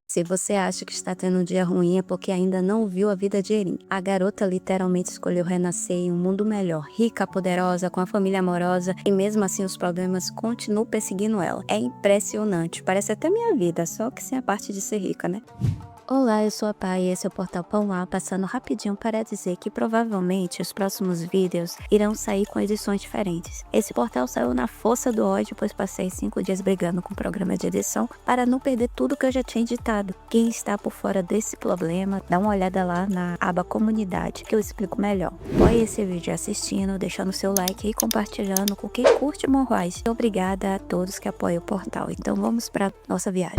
Se você acha que está tendo um dia ruim é porque ainda não viu a vida de Erin. A garota literalmente escolheu renascer em um mundo melhor, rica, poderosa, com a família amorosa, e mesmo assim os problemas continuam perseguindo ela. É impressionante, parece até minha vida, só que sem a parte de ser rica, né? Olá, eu sou a Pai e esse é o Portal Pão A, passando rapidinho para dizer que provavelmente os próximos vídeos irão sair com edições diferentes. Esse portal saiu na força do ódio, pois passei 5 dias brigando com o programa de edição para não perder tudo que eu já tinha editado. Quem está por fora desse problema, dá uma olhada lá na aba comunidade que eu explico melhor. Apoie esse vídeo assistindo, deixando seu like e compartilhando com quem curte Morrais. Obrigada a todos que apoiam o portal. Então vamos para nossa viagem.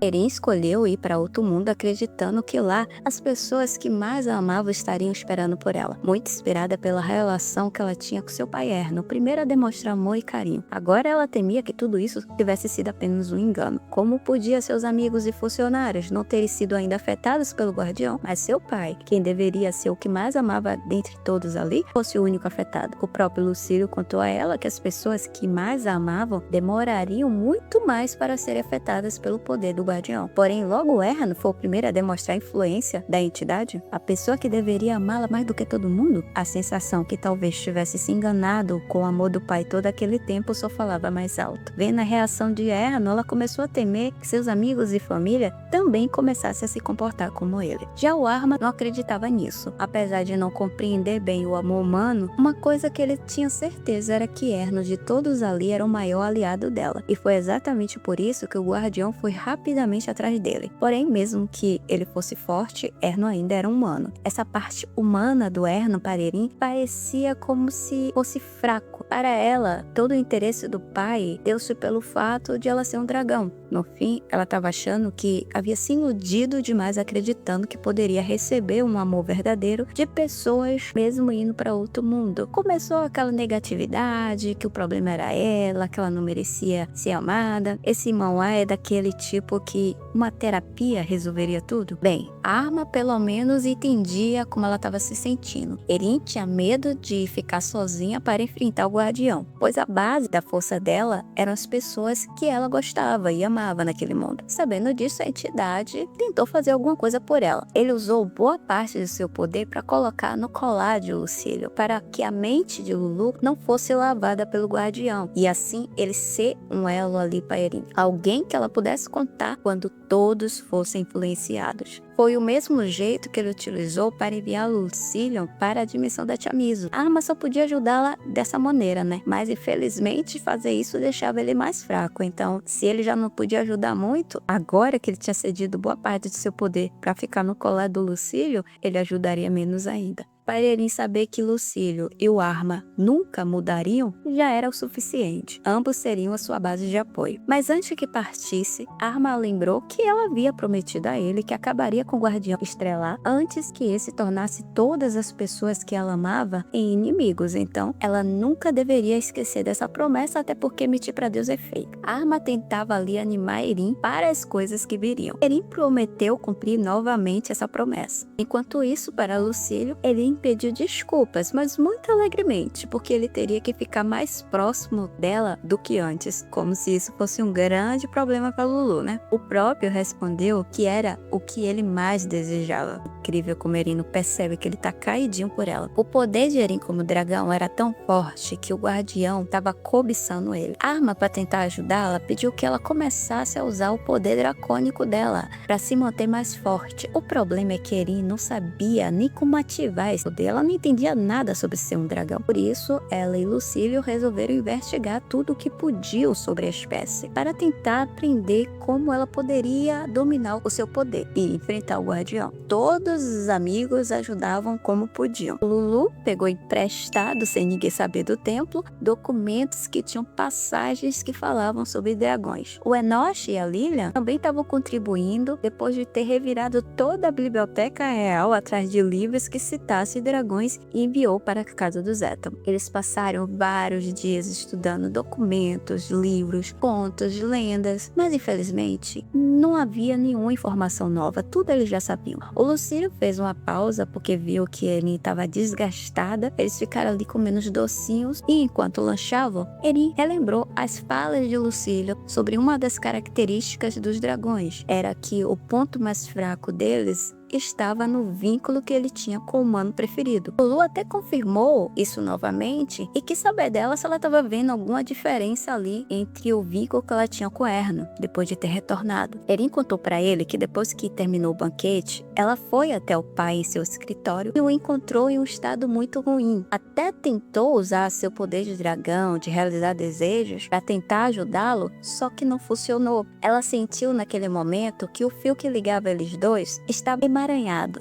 Erin escolheu ir para outro mundo acreditando que lá as pessoas que mais a amavam estariam esperando por ela. Muito inspirada pela relação que ela tinha com seu pai Erno, primeiro a demonstrar amor e carinho. Agora ela temia que tudo isso tivesse sido apenas um engano. Como podia seus amigos e funcionários não terem sido ainda afetados pelo guardião, mas seu pai, quem deveria ser o que mais amava dentre todos ali, fosse o único afetado. O próprio Lucílio contou a ela que as pessoas que mais a amavam demorariam muito mais para serem afetadas pelo poder do guardião. Porém, logo Erno foi o primeiro a demonstrar a influência da entidade, a pessoa que deveria amá-la mais do que todo mundo. A sensação que talvez tivesse se enganado com o amor do pai todo aquele tempo só falava mais alto. Vendo a reação de Erno, ela começou a temer que seus amigos e família também começassem a se comportar como ele. Já o Arma não acreditava nisso. Apesar de não compreender bem o amor humano, uma coisa que ele tinha certeza era que Erno, de todos ali, era o maior aliado dela. E foi exatamente por isso que o guardião foi rapidamente atrás dele. Porém, mesmo que ele fosse forte, Erno ainda era humano. Essa parte humana do Erno para Erin parecia como se fosse fraco. Para ela, todo o interesse do pai deu-se pelo fato de ela ser um dragão. No fim, ela estava achando que havia se iludido demais, acreditando que poderia receber um amor verdadeiro de pessoas mesmo indo para outro mundo. Começou aquela negatividade, que o problema era ela, que ela não merecia ser amada. Esse irmão A é daquele tipo que uma terapia resolveria tudo? Bem, a Arma pelo menos entendia como ela estava se sentindo. Erin tinha medo de ficar sozinha para enfrentar o guardião, pois a base da força dela eram as pessoas que ela gostava e amava naquele mundo. Sabendo disso, a entidade tentou fazer alguma coisa por ela. Ele usou boa parte do seu poder para colocar no colar de Lucílio, para que a mente de Lulu não fosse lavada pelo guardião, e assim ele ser um elo ali para Erin, alguém que ela pudesse contar quando todos fossem influenciados. Foi o mesmo jeito que ele utilizou para enviar Lucílio para a dimensão da Tia Miso. A Arma só podia ajudá-la dessa maneira, né? Mas infelizmente fazer isso deixava ele mais fraco. Então, se ele já não podia ajudar muito, agora que ele tinha cedido boa parte de seu poder para ficar no colar do Lucílio, ele ajudaria menos ainda. Para Erin saber que Lucílio e o Arma nunca mudariam, já era o suficiente. Ambos seriam a sua base de apoio. Mas antes que partisse, Arma lembrou que ela havia prometido a ele que acabaria com o Guardião Estrelar antes que esse tornasse todas as pessoas que ela amava em inimigos. Então, ela nunca deveria esquecer dessa promessa, até porque mentir para Deus é feio. Arma tentava ali animar Erin para as coisas que viriam. Erin prometeu cumprir novamente essa promessa. Enquanto isso, para Lucílio, Erin pediu desculpas, mas muito alegremente, porque ele teria que ficar mais próximo dela do que antes, como se isso fosse um grande problema para Lulu, né? O próprio respondeu que era o que ele mais desejava. Incrível como Erin percebe que ele tá caidinho por ela. O poder de Erin como dragão era tão forte que o guardião estava cobiçando ele. A Arma, para tentar ajudá-la, pediu que ela começasse a usar o poder dracônico dela para se manter mais forte. O problema é que Erin não sabia nem como ativar esse poder, ela não entendia nada sobre ser um dragão. Por isso, ela e Lucílio resolveram investigar tudo o que podiam sobre a espécie, para tentar aprender como ela poderia dominar o seu poder e enfrentar o guardião. Todos os amigos ajudavam como podiam. Lulu pegou emprestado, sem ninguém saber do templo, documentos que tinham passagens que falavam sobre dragões. O Enoch e a Lilian também estavam contribuindo depois de ter revirado toda a biblioteca real atrás de livros que citassem trouxe dragões e enviou para a casa do Zetan. Eles passaram vários dias estudando documentos, livros, contos, lendas, mas infelizmente não havia nenhuma informação nova, tudo eles já sabiam. O Lucílio fez uma pausa porque viu que Erin estava desgastada, eles ficaram ali comendo os docinhos e enquanto lanchavam, Erin relembrou as falas de Lucílio sobre uma das características dos dragões, era que o ponto mais fraco deles estava no vínculo que ele tinha com o humano preferido. O Lu até confirmou isso novamente e quis saber dela se ela estava vendo alguma diferença ali entre o vínculo que ela tinha com Erno, depois de ter retornado. Erin contou para ele que depois que terminou o banquete, ela foi até o pai em seu escritório e o encontrou em um estado muito ruim. Até tentou usar seu poder de dragão, de realizar desejos, para tentar ajudá-lo, só que não funcionou. Ela sentiu naquele momento que o fio que ligava eles dois estava emaranhado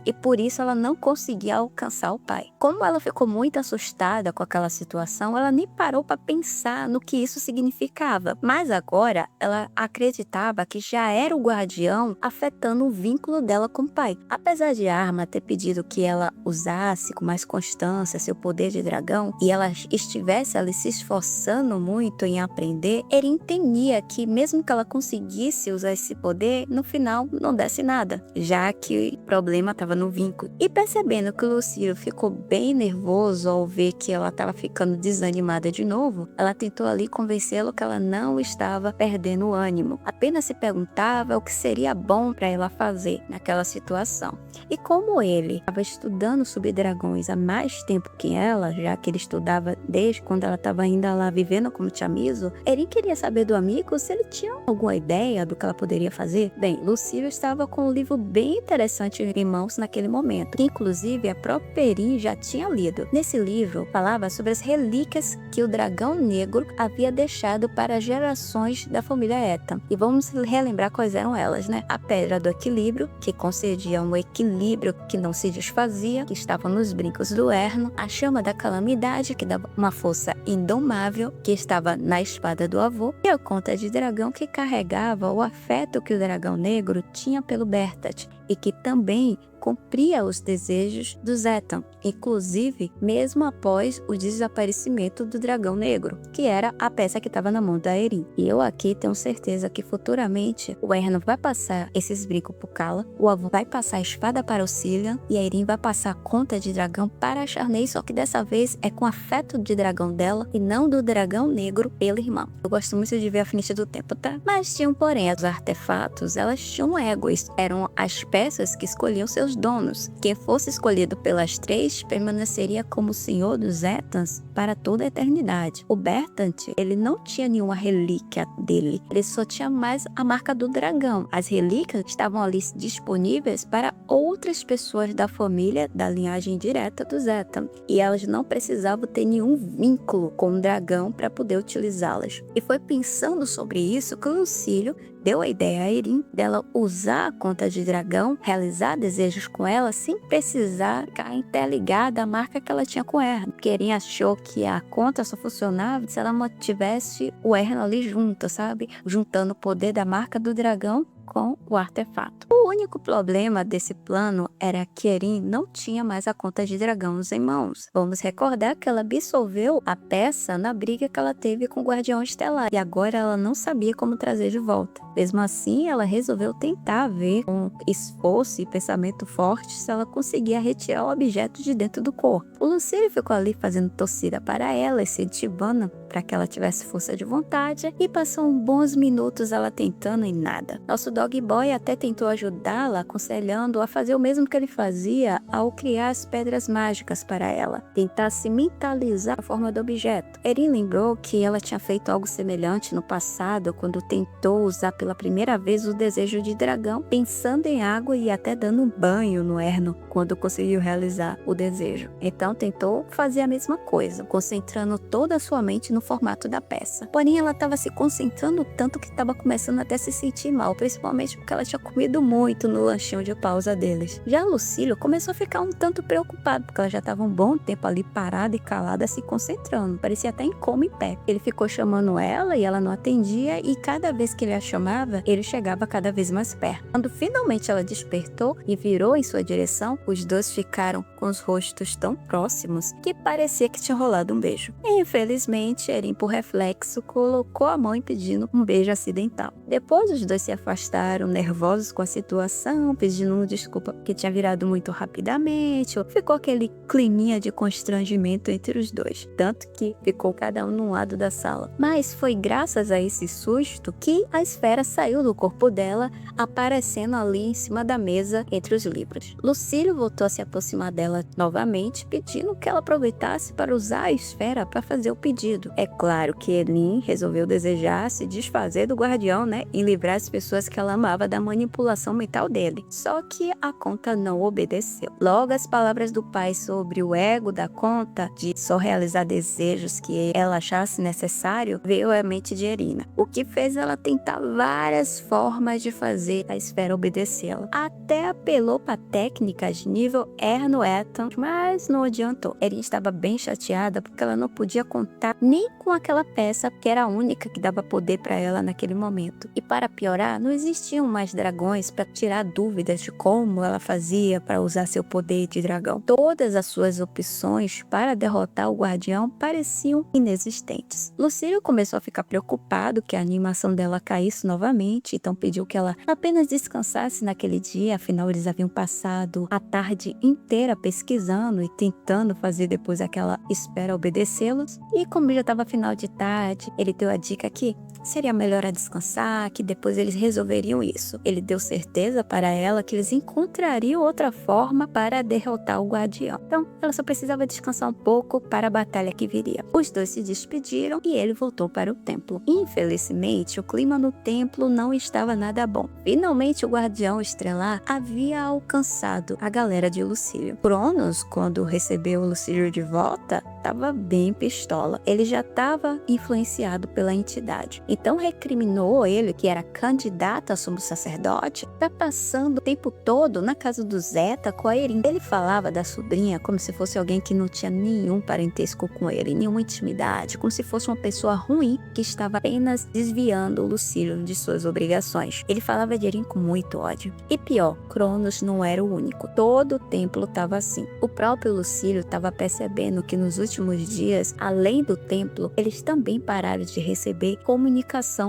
e por isso ela não conseguia alcançar o pai. Como ela ficou muito assustada com aquela situação, ela nem parou para pensar no que isso significava. Mas agora ela acreditava que já era o guardião afetando o vínculo dela com o pai. Apesar de Arma ter pedido que ela usasse com mais constância seu poder de dragão e ela estivesse ali se esforçando muito em aprender, Erin temia que mesmo que ela conseguisse usar esse poder, no final não desse nada, já que o problema estava no vínculo. E percebendo que o Lucílio ficou bem nervoso ao ver que ela estava ficando desanimada de novo, ela tentou ali convencê-lo que ela não estava perdendo o ânimo, apenas se perguntava o que seria bom para ela fazer naquela situação. E como ele estava estudando sobre dragões há mais tempo que ela, já que ele estudava desde quando ela estava ainda lá vivendo como Chamizo, Erin queria saber do amigo se ele tinha alguma ideia do que ela poderia fazer. Bem, Lucílio estava com um livro bem interessante em mãos naquele momento, que inclusive a própria Erin já tinha lido. Nesse livro, falava sobre as relíquias que o dragão negro havia deixado para gerações da família Ethan. E vamos relembrar quais eram elas, né? A Pedra do Equilíbrio, que concedia um equilíbrio que não se desfazia, que estava nos brincos do Erno. A Chama da Calamidade, que dava uma força indomável, que estava na espada do avô. E a Conta de Dragão, que carregava o afeto que o dragão negro tinha pelo Bertat, e que também cumpria os desejos do Zetan, inclusive mesmo após o desaparecimento do dragão negro, que era a peça que estava na mão da Erin. E eu aqui tenho certeza que futuramente o Erno vai passar esses brincos pro Cala, o avô vai passar a espada para o Cillian e a Erin vai passar a conta de dragão para a Charney, só que dessa vez é com afeto de dragão dela e não do dragão negro pela irmã. Eu gosto muito de ver a Finícia do Tempo, tá? Mas tinham, porém, os artefatos, elas tinham egos, eram as peças que escolhiam seus donos. Quem fosse escolhido pelas três permaneceria como senhor dos Ethans para toda a eternidade. O Bertant, ele não tinha nenhuma relíquia dele, ele só tinha mais a marca do dragão. As relíquias estavam ali disponíveis para outras pessoas da família da linhagem direta dos Ethan, e elas não precisavam ter nenhum vínculo com o dragão para poder utilizá-las. E foi pensando sobre isso que o Lucílio deu a ideia a Erin dela usar a conta de dragão, realizar desejos com ela sem precisar ficar interligada à marca que ela tinha com Erno. Porque Erin achou que a conta só funcionava se ela mantivesse o Erno ali junto, sabe? Juntando o poder da marca do dragão com o artefato. O único problema desse plano era que Erin não tinha mais a conta de dragões em mãos. Vamos recordar que ela absorveu a peça na briga que ela teve com o Guardião Estelar e agora ela não sabia como trazer de volta. Mesmo assim, ela resolveu tentar ver com esforço e pensamento forte se ela conseguia retirar o objeto de dentro do corpo. O Lucílio ficou ali fazendo torcida para ela, incentivando para que ela tivesse força de vontade e passou uns bons minutos ela tentando e nada. Nosso Dog Boy até tentou ajudá-la, aconselhando-a a fazer o mesmo que ele fazia ao criar as pedras mágicas para ela, tentar se mentalizar a forma do objeto. Erin lembrou que ela tinha feito algo semelhante no passado, quando tentou usar pela primeira vez o desejo de dragão, pensando em água e até dando um banho no Erno, quando conseguiu realizar o desejo. Então tentou fazer a mesma coisa, concentrando toda a sua mente no formato da peça. Porém, ela estava se concentrando tanto que estava começando até a se sentir mal, principalmente principalmente porque ela tinha comido muito no lanchinho de pausa deles. Já Lucílio começou a ficar um tanto preocupado, porque ela já estava um bom tempo ali parada e calada, se concentrando, parecia até em coma em pé. Ele ficou chamando ela e ela não atendia, e cada vez que ele a chamava, ele chegava cada vez mais perto. Quando finalmente ela despertou e virou em sua direção, os dois ficaram com os rostos tão próximos que parecia que tinha rolado um beijo. Infelizmente, Erin, por reflexo, colocou a mão impedindo um beijo acidental. Depois, os dois se afastaram, nervosos com a situação, pedindo desculpa porque tinha virado muito rapidamente. Ficou aquele climinha de constrangimento entre os dois, tanto que ficou cada um num lado da sala. Mas foi graças a esse susto que a esfera saiu do corpo dela, aparecendo ali em cima da mesa entre os livros. Lucílio voltou a se aproximar dela novamente, pedindo que ela aproveitasse para usar a esfera para fazer o pedido. É claro que Erin resolveu desejar se desfazer do guardião, e livrar as pessoas que ela amava da manipulação mental dele. Só que a conta não obedeceu. Logo, as palavras do pai sobre o ego da conta, de só realizar desejos que ela achasse necessário, veio à mente de Erina, o que fez ela tentar várias formas de fazer a esfera obedecê-la. Até apelou para técnicas nível Erno-Eton, mas não adiantou. Erin estava bem chateada porque ela não podia contar nem com aquela peça que era a única que dava poder para ela naquele momento. E para piorar, não existiam mais dragões para tirar dúvidas de como ela fazia para usar seu poder de dragão. Todas as suas opções para derrotar o guardião pareciam inexistentes. Lucílio começou a ficar preocupado que a animação dela caísse novamente, então pediu que ela apenas descansasse naquele dia, afinal eles haviam passado a tarde inteira pesquisando e tentando fazer depois aquela espera obedecê-los. E como já estava final de tarde, ele deu a dica que seria melhor a descansar, que depois eles resolveriam isso. Ele deu certeza para ela que eles encontrariam outra forma para derrotar o guardião. Então, ela só precisava descansar um pouco para a batalha que viria. Os dois se despediram e ele voltou para o templo. Infelizmente, o clima no templo não estava nada bom. Finalmente, o guardião estelar havia alcançado a galera de Lucílio. Cronos, quando recebeu Lucílio de volta, estava bem pistola. Ele já estava influenciado pela entidade. Então recriminou ele, que era candidato a sumo sacerdote, tá passando o tempo todo na casa do Zeta com a Erin. Ele falava da sobrinha como se fosse alguém que não tinha nenhum parentesco com ele, nenhuma intimidade, como se fosse uma pessoa ruim que estava apenas desviando o Lucílio de suas obrigações. Ele falava de Erin com muito ódio. E pior, Cronos não era o único. Todo o templo estava assim. O próprio Lucílio estava percebendo que nos últimos dias, além do templo, eles também pararam de receber comunicação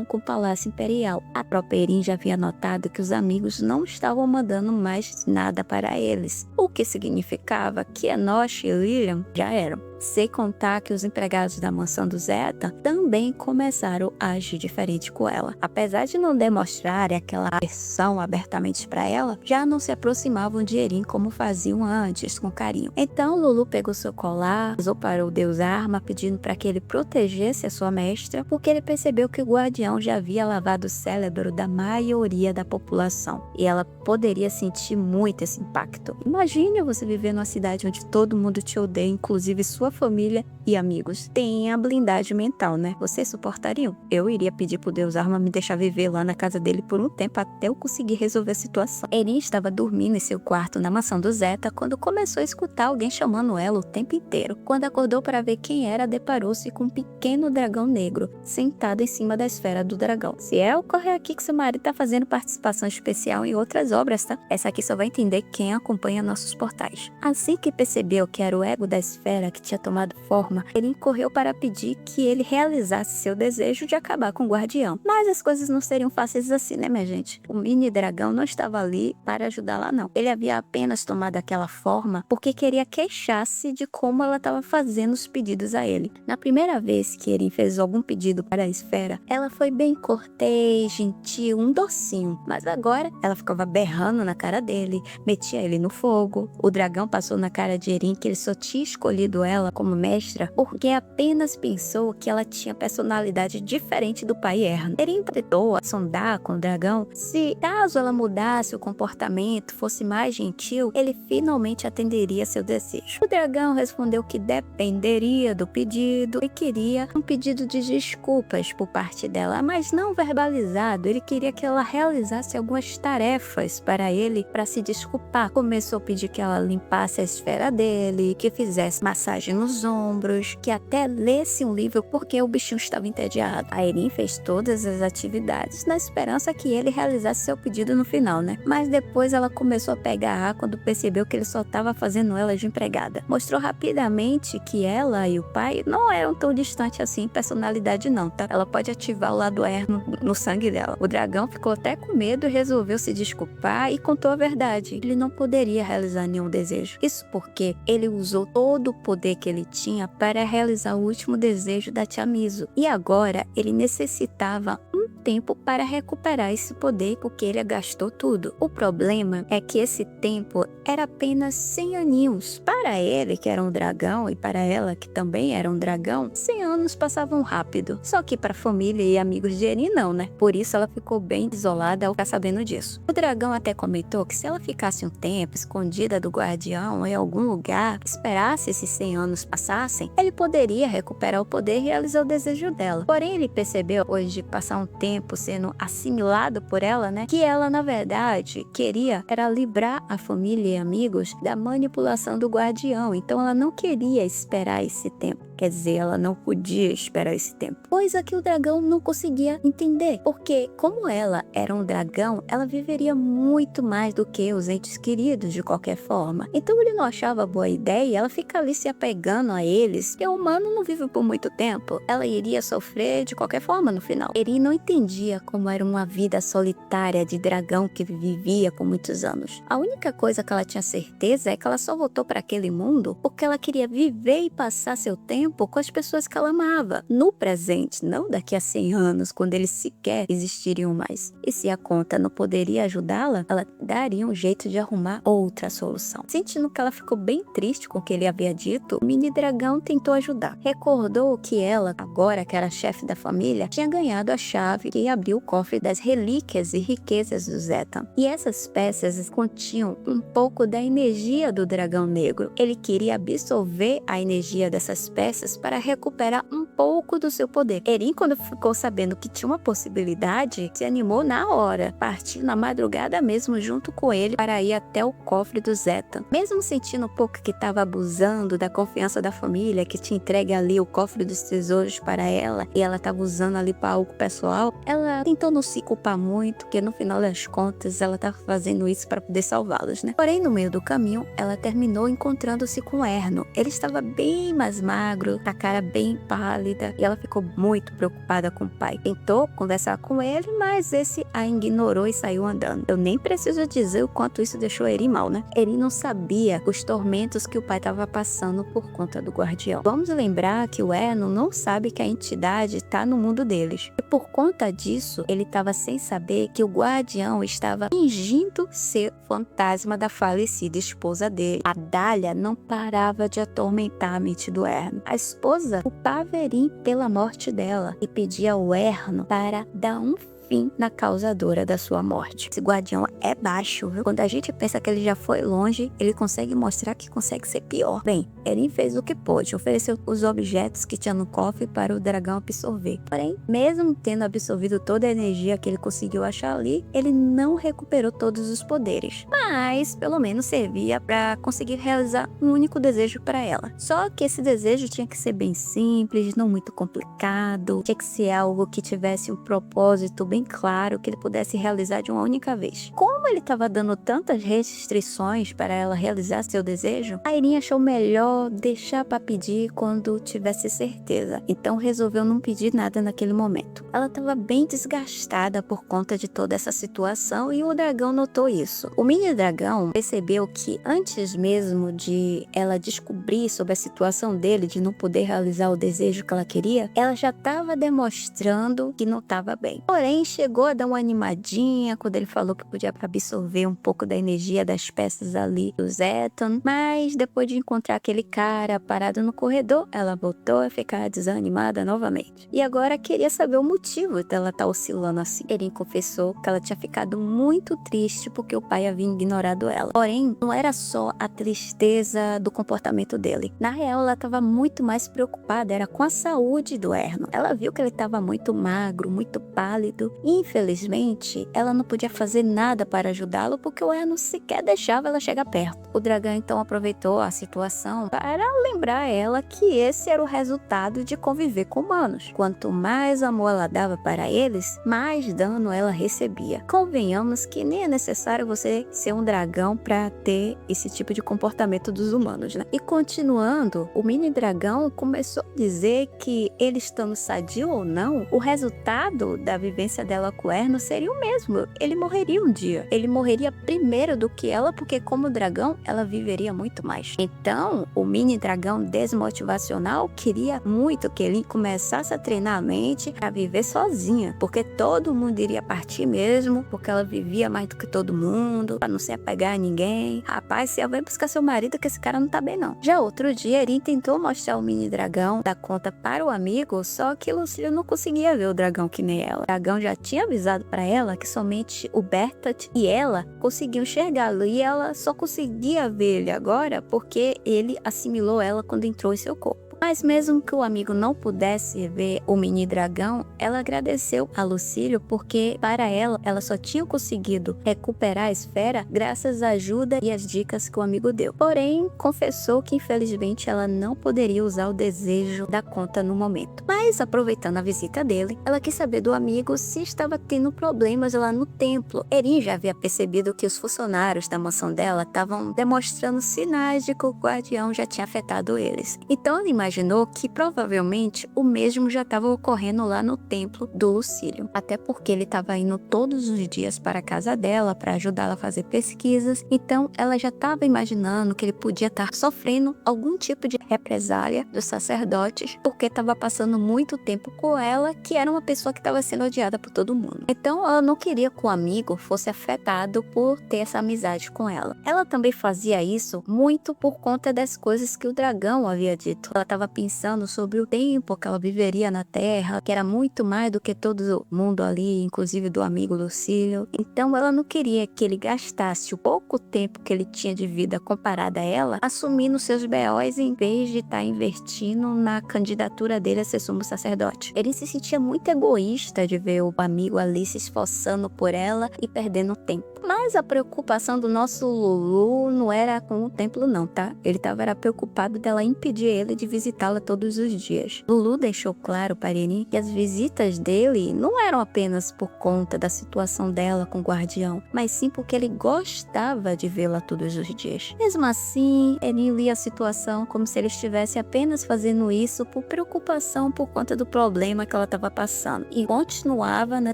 com o Palácio Imperial. A própria Erin já havia notado que os amigos não estavam mandando mais nada para eles, o que significava que Enoch e Lilian já eram. Sem contar que os empregados da mansão do Zeta também começaram a agir diferente com ela. Apesar de não demonstrarem aquela aversão abertamente para ela, já não se aproximavam de Erin como faziam antes, com carinho. Então Lulu pegou seu colar, usou para o deus Arma, pedindo para que ele protegesse a sua mestra, porque ele percebeu que o guardião já havia lavado o cérebro da maioria da população, e ela poderia sentir muito esse impacto. Imagine você viver numa cidade onde todo mundo te odeia, inclusive sua família e amigos. Tem a blindagem mental, né? Vocês suportariam? Eu iria pedir pro deus Arma me deixar viver lá na casa dele por um tempo até eu conseguir resolver a situação. Erin estava dormindo em seu quarto na mansão do Zeta quando começou a escutar alguém chamando ela o tempo inteiro. Quando acordou para ver quem era, deparou-se com um pequeno dragão negro sentado em cima da esfera do dragão. Ciel, corre aqui que seu marido tá fazendo participação especial em outras obras, tá? Essa aqui só vai entender quem acompanha nossos portais. Assim que percebeu que era o ego da esfera que tinha tomado forma, ele correu para pedir que ele realizasse seu desejo de acabar com o guardião. Mas as coisas não seriam fáceis assim, né, minha gente? O mini dragão não estava ali para ajudá-la, não. Ele havia apenas tomado aquela forma porque queria queixar-se de como ela estava fazendo os pedidos a ele. Na primeira vez que ele fez algum pedido para a esfera, ela foi bem cortês, gentil, um docinho. Mas agora ela ficava berrando na cara dele, metia ele no fogo. O dragão passou na cara de Erin que ele só tinha escolhido ela ela como mestra porque apenas pensou que ela tinha personalidade diferente do pai Erno. Eren tentou sondar com o dragão se, caso ela mudasse o comportamento, fosse mais gentil, ele finalmente atenderia seu desejo. O dragão respondeu que dependeria do pedido e queria um pedido de desculpas por parte dela, mas não verbalizado. Ele queria que ela realizasse algumas tarefas para ele para se desculpar. Começou a pedir que ela limpasse a esfera dele, que fizesse massagem nos ombros, que até lesse um livro porque o bichinho estava entediado. A Eren fez todas as atividades na esperança que ele realizasse seu pedido no final, né? Mas depois ela começou a pegar ar quando percebeu que ele só estava fazendo ela de empregada. Mostrou rapidamente que ela e o pai não eram tão distantes assim em personalidade não, tá? Ela pode ativar o lado Erno no sangue dela. O dragão ficou até com medo e resolveu se desculpar e contou a verdade. Ele não poderia realizar nenhum desejo. Isso porque ele usou todo o poder que ele tinha para realizar o último desejo da tia Miso. E agora ele necessitava um tempo para recuperar esse poder porque ele gastou tudo. O problema é que esse tempo era apenas 100 aninhos. Para ele, que era um dragão, e para ela, que também era um dragão, 100 anos passavam rápido. Só que para a família e amigos de Eren não, né? Por isso ela ficou bem desolada ao ficar sabendo disso. O dragão até comentou que se ela ficasse um tempo escondida do guardião em algum lugar, esperasse esses 100 anos passassem, ele poderia recuperar o poder e realizar o desejo dela. Porém, ele percebeu, depois de passar um tempo sendo assimilado por ela, né, que ela, na verdade, queria era livrar a família e amigos da manipulação do guardião. Então, ela não queria esperar esse tempo. Quer dizer, ela não podia esperar esse tempo. Coisa que o dragão não conseguia entender. Porque, como ela era um dragão, ela viveria muito mais do que os entes queridos, de qualquer forma. Então, ele não achava boa ideia ela ficar ali se apegando a eles. Porque o humano não vive por muito tempo. Ela iria sofrer de qualquer forma no final. Eren não entendia como era uma vida solitária de dragão que vivia por muitos anos. A única coisa que ela tinha certeza é que ela só voltou para aquele mundo porque ela queria viver e passar seu tempo com as pessoas que ela amava, no presente, não daqui a 100 anos, quando eles sequer existiriam mais. E se a conta não poderia ajudá-la, ela daria um jeito de arrumar outra solução. Sentindo que ela ficou bem triste com o que ele havia dito, o mini dragão tentou ajudar. Recordou que ela, agora que era chefe da família, tinha ganhado a chave que abriu o cofre das relíquias e riquezas do Zetan. E essas peças continham um pouco da energia do dragão negro. Ele queria absorver a energia dessas peças para recuperar um pouco do seu poder. Eren, quando ficou sabendo que tinha uma possibilidade, se animou na hora, partiu na madrugada mesmo junto com ele para ir até o cofre do Zetan. Mesmo sentindo um pouco que estava abusando da confiança da família, que tinha entregue ali o cofre dos tesouros para ela, e ela estava usando ali para algo pessoal, ela tentou não se culpar muito, porque no final das contas ela estava fazendo isso para poder salvá-los, né? Porém, no meio do caminho, ela terminou encontrando-se com Erno. Ele estava bem mais magro, a cara bem pálida, e ela ficou muito preocupada com o pai. Tentou conversar com ele, mas esse a ignorou e saiu andando. Eu nem preciso dizer o quanto isso deixou Eren mal, né? Eren não sabia os tormentos que o pai estava passando por conta do guardião. Vamos lembrar que o Erno não sabe que a entidade está no mundo deles. E por conta disso, ele estava sem saber que o guardião estava fingindo ser fantasma da falecida esposa dele. A Dália não parava de atormentar a mente do Erno. A esposa culpava Eren pela morte dela e pedia ao Erno para dar um fim na causadora da sua morte. Esse guardião é baixo, viu? Quando a gente pensa que ele já foi longe, ele consegue mostrar que consegue ser pior. Bem, Eren fez o que pôde, ofereceu os objetos que tinha no cofre para o dragão absorver. Porém, mesmo tendo absorvido toda a energia que ele conseguiu achar ali, ele não recuperou todos os poderes. Mas, pelo menos servia para conseguir realizar um único desejo para ela. Só que esse desejo tinha que ser bem simples, não muito complicado, tinha que ser algo que tivesse um propósito bem claro, que ele pudesse realizar de uma única vez. Como ele estava dando tantas restrições para ela realizar seu desejo, a Eren achou melhor deixar para pedir quando tivesse certeza. Então resolveu não pedir nada naquele momento. Ela estava bem desgastada por conta de toda essa situação e o dragão notou isso. O mini dragão percebeu que antes mesmo de ela descobrir sobre a situação dele de não poder realizar o desejo que ela queria, ela já estava demonstrando que não estava bem. Porém, chegou a dar uma animadinha quando ele falou que podia absorver um pouco da energia das peças ali do Zeton, mas depois de encontrar aquele cara parado no corredor, ela voltou a ficar desanimada novamente. E agora queria saber o motivo dela estar oscilando assim. Erin confessou que ela tinha ficado muito triste porque o pai havia ignorado ela. Porém, não era só a tristeza do comportamento dele. Na real, ela estava muito mais preocupada, era com a saúde do Erno. Ela viu que ele estava muito magro, muito pálido, e infelizmente, ela não podia fazer nada para ajudá-lo porque o Erno sequer deixava ela chegar perto. O dragão então aproveitou a situação para lembrar ela que esse era o resultado de conviver com humanos. Quanto mais amor ela dava para eles, mais dano ela recebia. Convenhamos que nem é necessário você ser um dragão para ter esse tipo de comportamento dos humanos, né? E continuando, o mini dragão começou a dizer que ele estando sadio ou não, o resultado da vivência dela com o Erno seria o mesmo. Ele morreria um dia. Ele morreria primeiro do que ela, porque como dragão, ela viveria muito mais. Então, o mini dragão desmotivacional queria muito que ele começasse a treinar a mente para viver sozinha, porque todo mundo iria partir mesmo, porque ela vivia mais do que todo mundo, para não se apegar a ninguém. Rapaz, você vai buscar seu marido que esse cara não tá bem não. Já outro dia, Erin tentou mostrar o mini dragão da conta para o amigo, só que Lucília não conseguia ver o dragão que nem ela. O dragão já tinha avisado para ela que somente o Bertolt e ela conseguiam enxergá-lo, e ela só conseguia ver ele agora porque ele assimilou ela quando entrou em seu corpo. Mas mesmo que o amigo não pudesse ver o mini dragão, ela agradeceu a Lucílio porque, para ela só tinha conseguido recuperar a esfera graças à ajuda e às dicas que o amigo deu. Porém, confessou que infelizmente ela não poderia usar o desejo da conta no momento. Mas, aproveitando a visita dele, ela quis saber do amigo se estava tendo problemas lá no templo. Erin já havia percebido que os funcionários da mansão dela estavam demonstrando sinais de que o guardião já tinha afetado eles. Então, ela imaginou que provavelmente o mesmo já estava ocorrendo lá no templo do Lucílio. Até porque ele estava indo todos os dias para a casa dela para ajudá-la a fazer pesquisas. Então ela já estava imaginando que ele podia estar sofrendo algum tipo de represália dos sacerdotes porque estava passando muito tempo com ela, que era uma pessoa que estava sendo odiada por todo mundo. Então ela não queria que o amigo fosse afetado por ter essa amizade com ela. Ela também fazia isso muito por conta das coisas que o dragão havia dito. Ela estava pensando sobre o tempo que ela viveria na Terra, que era muito mais do que todo mundo ali, inclusive do amigo Lucílio. Então ela não queria que ele gastasse o pouco tempo que ele tinha de vida comparado a ela, assumindo seus B.O.s em vez de estar investindo na candidatura dele a ser sumo sacerdote. Ele se sentia muito egoísta de ver o amigo ali se esforçando por ela e perdendo tempo. Mas a preocupação do nosso Lulu não era com o templo não, tá? Ele estava preocupado dela impedir ele de visitá-la todos os dias. Lulu deixou claro para Erin que as visitas dele não eram apenas por conta da situação dela com o guardião, mas sim porque ele gostava de vê-la todos os dias. Mesmo assim, Erin lia a situação como se ele estivesse apenas fazendo isso por preocupação por conta do problema que ela estava passando e continuava na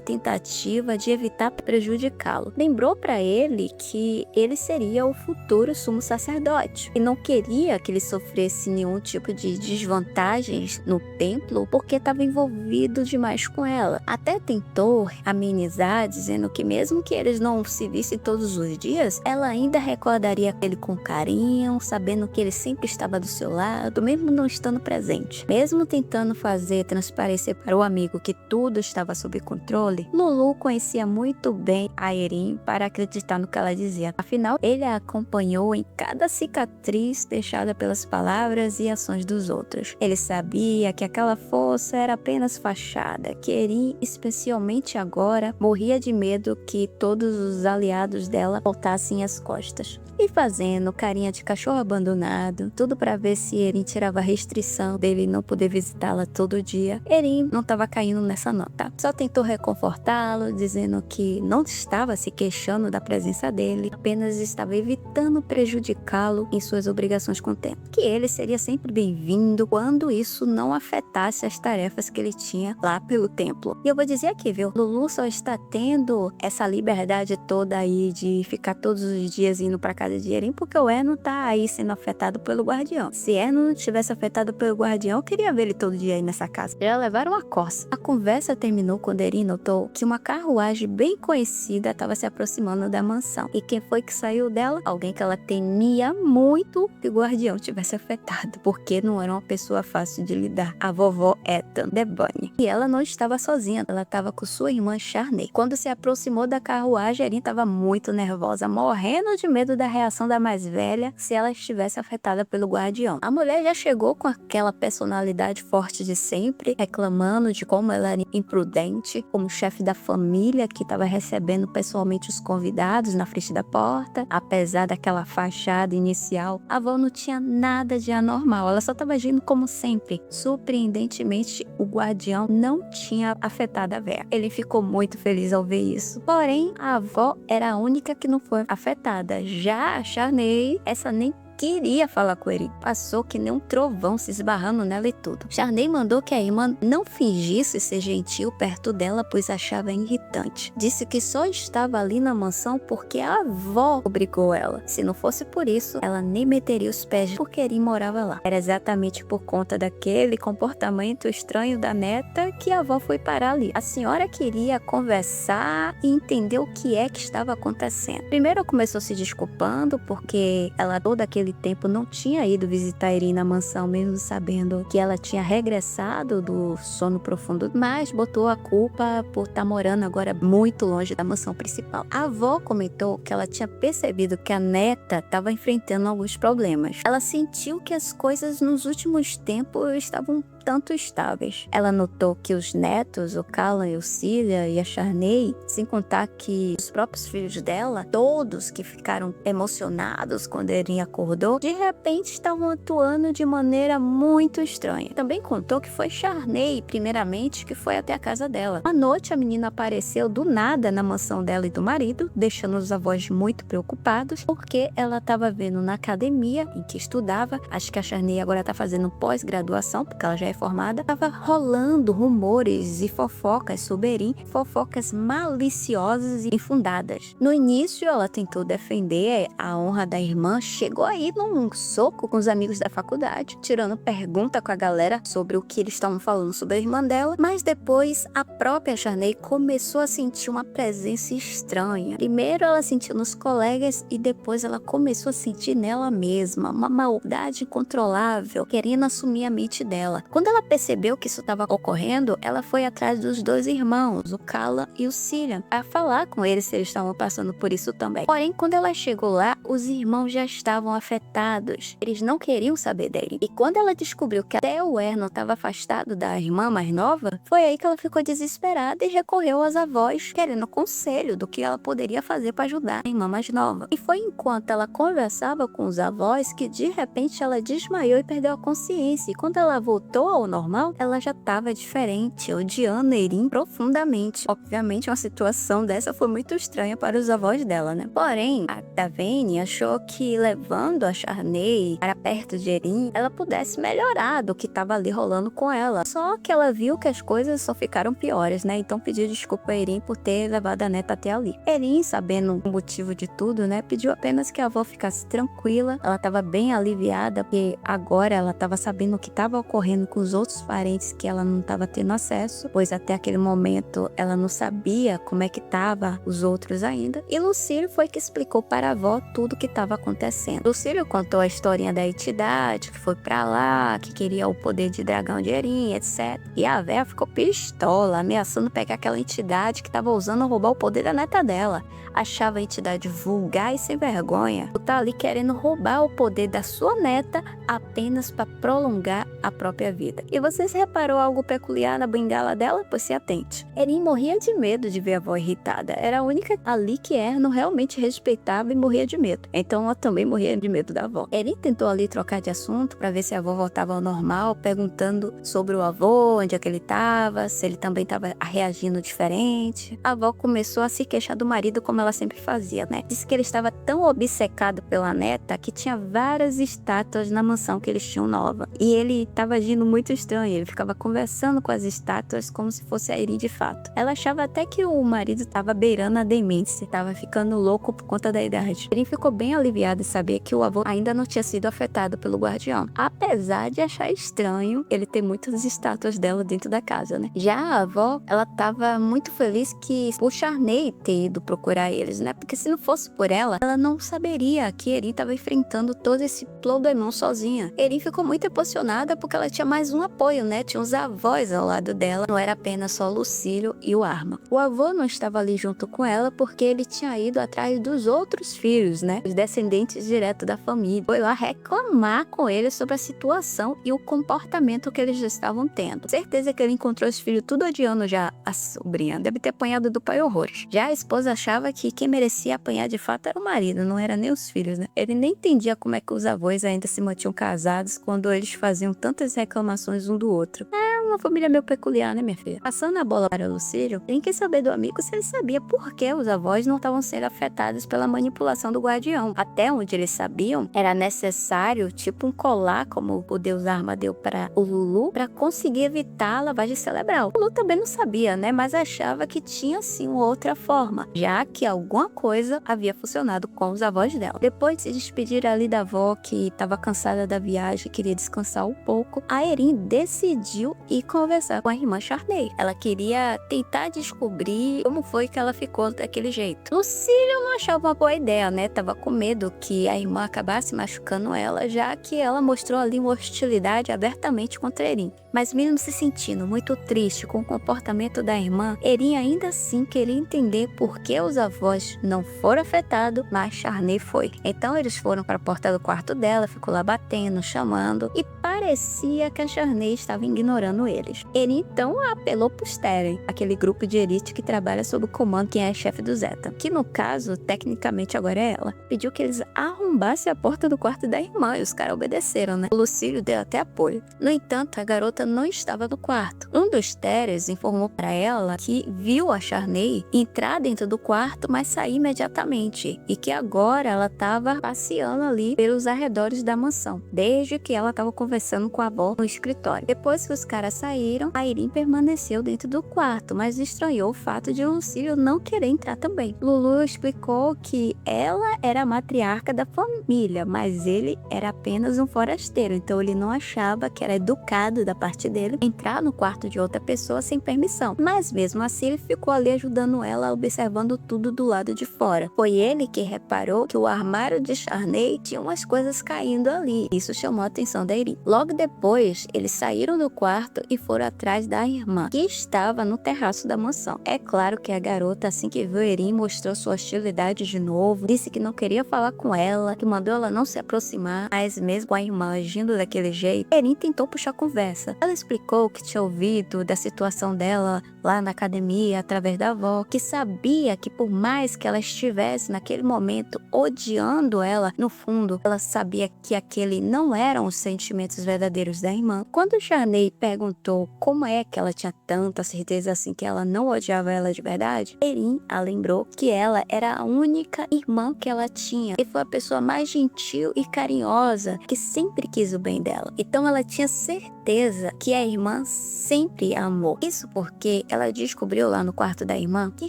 tentativa de evitar prejudicá-lo. Lembrou para ele que ele seria o futuro sumo sacerdote e não queria que ele sofresse nenhum tipo de desvantagens no templo porque estava envolvido demais com ela. Até tentou amenizar dizendo que mesmo que eles não se vissem todos os dias, ela ainda recordaria ele com carinho, sabendo que ele sempre estava do seu lado, mesmo não estando presente. Mesmo tentando fazer transparecer para o amigo que tudo estava sob controle, Lulu conhecia muito bem a Erin para acreditar no que ela dizia. Afinal, ele a acompanhou em cada cicatriz deixada pelas palavras e ações dos outros. Ele sabia que aquela força era apenas fachada, que Erin, especialmente agora, morria de medo que todos os aliados dela voltassem as costas. E fazendo carinha de cachorro abandonado, tudo para ver se Erin tirava a restrição dele não poder visitá-la todo dia. Erin não estava caindo nessa nota. Só tentou reconfortá-lo, dizendo que não estava se queixando da presença dele, apenas estava evitando prejudicá-lo em suas obrigações com o tempo. Que ele seria sempre bem-vindo dormindo, quando isso não afetasse as tarefas que ele tinha lá pelo templo. E eu vou dizer aqui, viu? Lulu só está tendo essa liberdade toda aí de ficar todos os dias indo pra casa de Eren porque o Erno tá aí sendo afetado pelo guardião. Se Erno não tivesse afetado pelo guardião, eu queria ver ele todo dia aí nessa casa. Já levaram uma coça. A conversa terminou quando Eren notou que uma carruagem bem conhecida estava se aproximando da mansão. E quem foi que saiu dela? Alguém que ela temia muito que o guardião tivesse afetado, porque não era uma pessoa fácil de lidar. A vovó Ethan de Bunny. E ela não estava sozinha, ela estava com sua irmã Charney. Quando se aproximou da carruagem, Eren estava muito nervosa, morrendo de medo da reação da mais velha se ela estivesse afetada pelo guardião. A mulher já chegou com aquela personalidade forte de sempre, reclamando de como ela era imprudente, como chefe da família que estava recebendo pessoalmente os convidados na frente da porta. Apesar daquela fachada inicial, a avó não tinha nada de anormal, ela só estava agindo como sempre. Surpreendentemente, o guardião não tinha afetado a véia. Ele ficou muito feliz ao ver isso. Porém, a avó era a única que não foi afetada. Já a Charney, essa nem queria falar com ele. Passou que nem um trovão se esbarrando nela e tudo. Charney mandou que a irmã não fingisse ser gentil perto dela, pois achava irritante. Disse que só estava ali na mansão porque a avó obrigou ela. Se não fosse por isso, ela nem meteria os pés porque Eren morava lá. Era exatamente por conta daquele comportamento estranho da neta que a avó foi parar ali. A senhora queria conversar e entender o que é que estava acontecendo. Primeiro começou se desculpando porque ela todo aquele tempo não tinha ido visitar Eren na mansão, mesmo sabendo que ela tinha regressado do sono profundo, mas botou a culpa por estar morando agora muito longe da mansão principal. A avó comentou que ela tinha percebido que a neta estava enfrentando alguns problemas. Ela sentiu que as coisas nos últimos tempos estavam tanto estáveis. Ela notou que os netos, o Callan e o Cilia e a Charney, sem contar que os próprios filhos dela, todos que ficaram emocionados quando Eren acordou, de repente estavam atuando de maneira muito estranha. Também contou que foi Charney, primeiramente, que foi até a casa dela. À noite, a menina apareceu do nada na mansão dela e do marido, deixando os avós muito preocupados, porque ela estava vendo na academia em que estudava, acho que a Charney agora está fazendo pós-graduação, porque ela já é formada, estava rolando rumores e fofocas sobre Eren, fofocas maliciosas e infundadas. No início, ela tentou defender a honra da irmã, chegou aí num soco com os amigos da faculdade, tirando pergunta com a galera sobre o que eles estavam falando sobre a irmã dela, mas depois a própria Charney começou a sentir uma presença estranha. Primeiro ela sentiu nos colegas e depois ela começou a sentir nela mesma, uma maldade incontrolável, querendo assumir a mente dela. Quando ela percebeu que isso estava ocorrendo, ela foi atrás dos dois irmãos, o Callan e o Cilia, a falar com eles se eles estavam passando por isso também. Porém, quando ela chegou lá, os irmãos já estavam afetados. Eles não queriam saber dele. E quando ela descobriu que até o Erno estava afastado da irmã mais nova, foi aí que ela ficou desesperada e recorreu aos avós, querendo conselho do que ela poderia fazer para ajudar a irmã mais nova. E foi enquanto ela conversava com os avós que de repente ela desmaiou e perdeu a consciência. E quando ela voltou ao normal, ela já estava diferente, odiando Eren profundamente. Obviamente, uma situação dessa foi muito estranha para os avós dela, né? Porém, a Davene achou que levando a Charney para perto de Eren, ela pudesse melhorar do que estava ali rolando com ela. Só que ela viu que as coisas só ficaram piores, né? Então pediu desculpa a Eren por ter levado a neta até ali. Eren, sabendo o motivo de tudo, né? Pediu apenas que a avó ficasse tranquila. Ela estava bem aliviada, porque agora ela estava sabendo o que estava ocorrendo com os outros parentes que ela não estava tendo acesso, pois até aquele momento ela não sabia como é que tava os outros ainda. E Lucílio foi que explicou para a avó tudo o que estava acontecendo. Lucílio contou a historinha da entidade que foi para lá, que queria o poder de dragão de Eren, etc. E a véia ficou pistola, ameaçando pegar aquela entidade que estava usando roubar o poder da neta dela. Achava a entidade vulgar e sem vergonha. Tá ali querendo roubar o poder da sua neta apenas para prolongar a própria vida. vida. E você se reparou algo peculiar na bengala dela? Pois se atente. Erin morria de medo de ver a avó irritada. Era a única ali que Erno realmente respeitava e morria de medo. Então ela também morria de medo da avó. Erin tentou ali trocar de assunto para ver se a avó voltava ao normal, perguntando sobre o avô, onde é que ele estava, se ele também estava reagindo diferente. A avó começou a se queixar do marido como ela sempre fazia, né? Disse que ele estava tão obcecado pela neta que tinha várias estátuas na mansão que eles tinham nova. E ele estava agindo muito estranho, ele ficava conversando com as estátuas como se fosse a Erin de fato. Ela achava até que o marido estava beirando a demência, estava ficando louco por conta da idade. Erin ficou bem aliviada em saber que o avô ainda não tinha sido afetado pelo guardião, apesar de achar estranho ele ter muitas estátuas dela dentro da casa, né? Já a avó, ela estava muito feliz que o Charney ter ido procurar eles, né? Porque se não fosse por ela, ela não saberia que Erin estava enfrentando todo esse problemão sozinha. Erin ficou muito emocionada porque ela tinha mais um apoio, né? Tinha os avós ao lado dela, não era apenas só Lucílio e o Arma. O avô não estava ali junto com ela porque ele tinha ido atrás dos outros filhos, né? Os descendentes direto da família. Foi lá reclamar com eles sobre a situação e o comportamento que eles estavam tendo. Certeza que ele encontrou os filhos tudo odiando já a sobrinha. Deve ter apanhado do pai horrores. Já a esposa achava que quem merecia apanhar de fato era o marido, não era nem os filhos, né? Ele nem entendia como é que os avós ainda se mantinham casados quando eles faziam tantas reclamações um do outro. É uma família meio peculiar, né, minha filha? Passando a bola para Lucílio, tem que saber do amigo se ele sabia por que os avós não estavam sendo afetados pela manipulação do guardião. Até onde eles sabiam, era necessário, tipo um colar, como o deus Arma deu para o Lulu, para conseguir evitar a lavagem cerebral. O Lulu também não sabia, né, mas achava que tinha sim uma outra forma, já que alguma coisa havia funcionado com os avós dela. Depois de se despedir ali da avó, que estava cansada da viagem, queria descansar um pouco, a Erin decidiu ir conversar com a irmã Charney. Ela queria tentar descobrir como foi que ela ficou daquele jeito. Lucílio não achava uma boa ideia, né? Tava com medo que a irmã acabasse machucando ela, já que ela mostrou ali uma hostilidade abertamente contra Erin. Mas mesmo se sentindo muito triste com o comportamento da irmã, Erin ainda assim queria entender por que os avós não foram afetados, mas Charney foi. Então eles foram para a porta do quarto dela, ficou lá batendo, chamando, e parecia que a Charney estava ignorando eles. Erin então apelou para os Teren, aquele grupo de elite que trabalha sob o comando quem é chefe do Zeta, que no caso, tecnicamente agora é ela. Pediu que eles arrombassem a porta do quarto da irmã e os caras obedeceram, né? O Lucílio deu até apoio. No entanto, a garota não estava no quarto. Um dos Teres informou para ela que viu a Charney entrar dentro do quarto, mas sair imediatamente, e que agora ela estava passeando ali pelos arredores da mansão, desde que ela estava conversando com a avó no escritório. Depois que os caras saíram, a Erin permaneceu dentro do quarto, mas estranhou o fato de Lucílio não querer entrar também. Lulu explicou que ela era a matriarca da família, mas ele era apenas um forasteiro, então ele não achava que era educado da parte dele entrar no quarto de outra pessoa sem permissão. Mas mesmo assim ele ficou ali ajudando ela, observando tudo do lado de fora. Foi ele que reparou que o armário de Charney tinha umas coisas caindo ali. Isso chamou a atenção da Erin. Logo depois, eles saíram do quarto e foram atrás da irmã, que estava no terraço da mansão. É claro que a garota, assim que viu Erin, mostrou sua hostilidade de novo, disse que não queria falar com ela, que mandou ela não se aproximar, mas mesmo a irmã agindo daquele jeito, Erin tentou puxar conversa. Ela explicou que tinha ouvido da situação dela lá na academia, através da avó, que sabia que por mais que ela estivesse naquele momento odiando ela, no fundo, ela sabia que aquele não eram os sentimentos verdadeiros da irmã. Quando Charney perguntou como é que ela tinha tanta certeza assim que ela não odiava ela de verdade, Erin a lembrou que ela era a única irmã que ela tinha e foi a pessoa mais gentil e carinhosa que sempre quis o bem dela. Então ela tinha certeza que a irmã sempre a amou. Isso porque ela descobriu lá no quarto da irmã que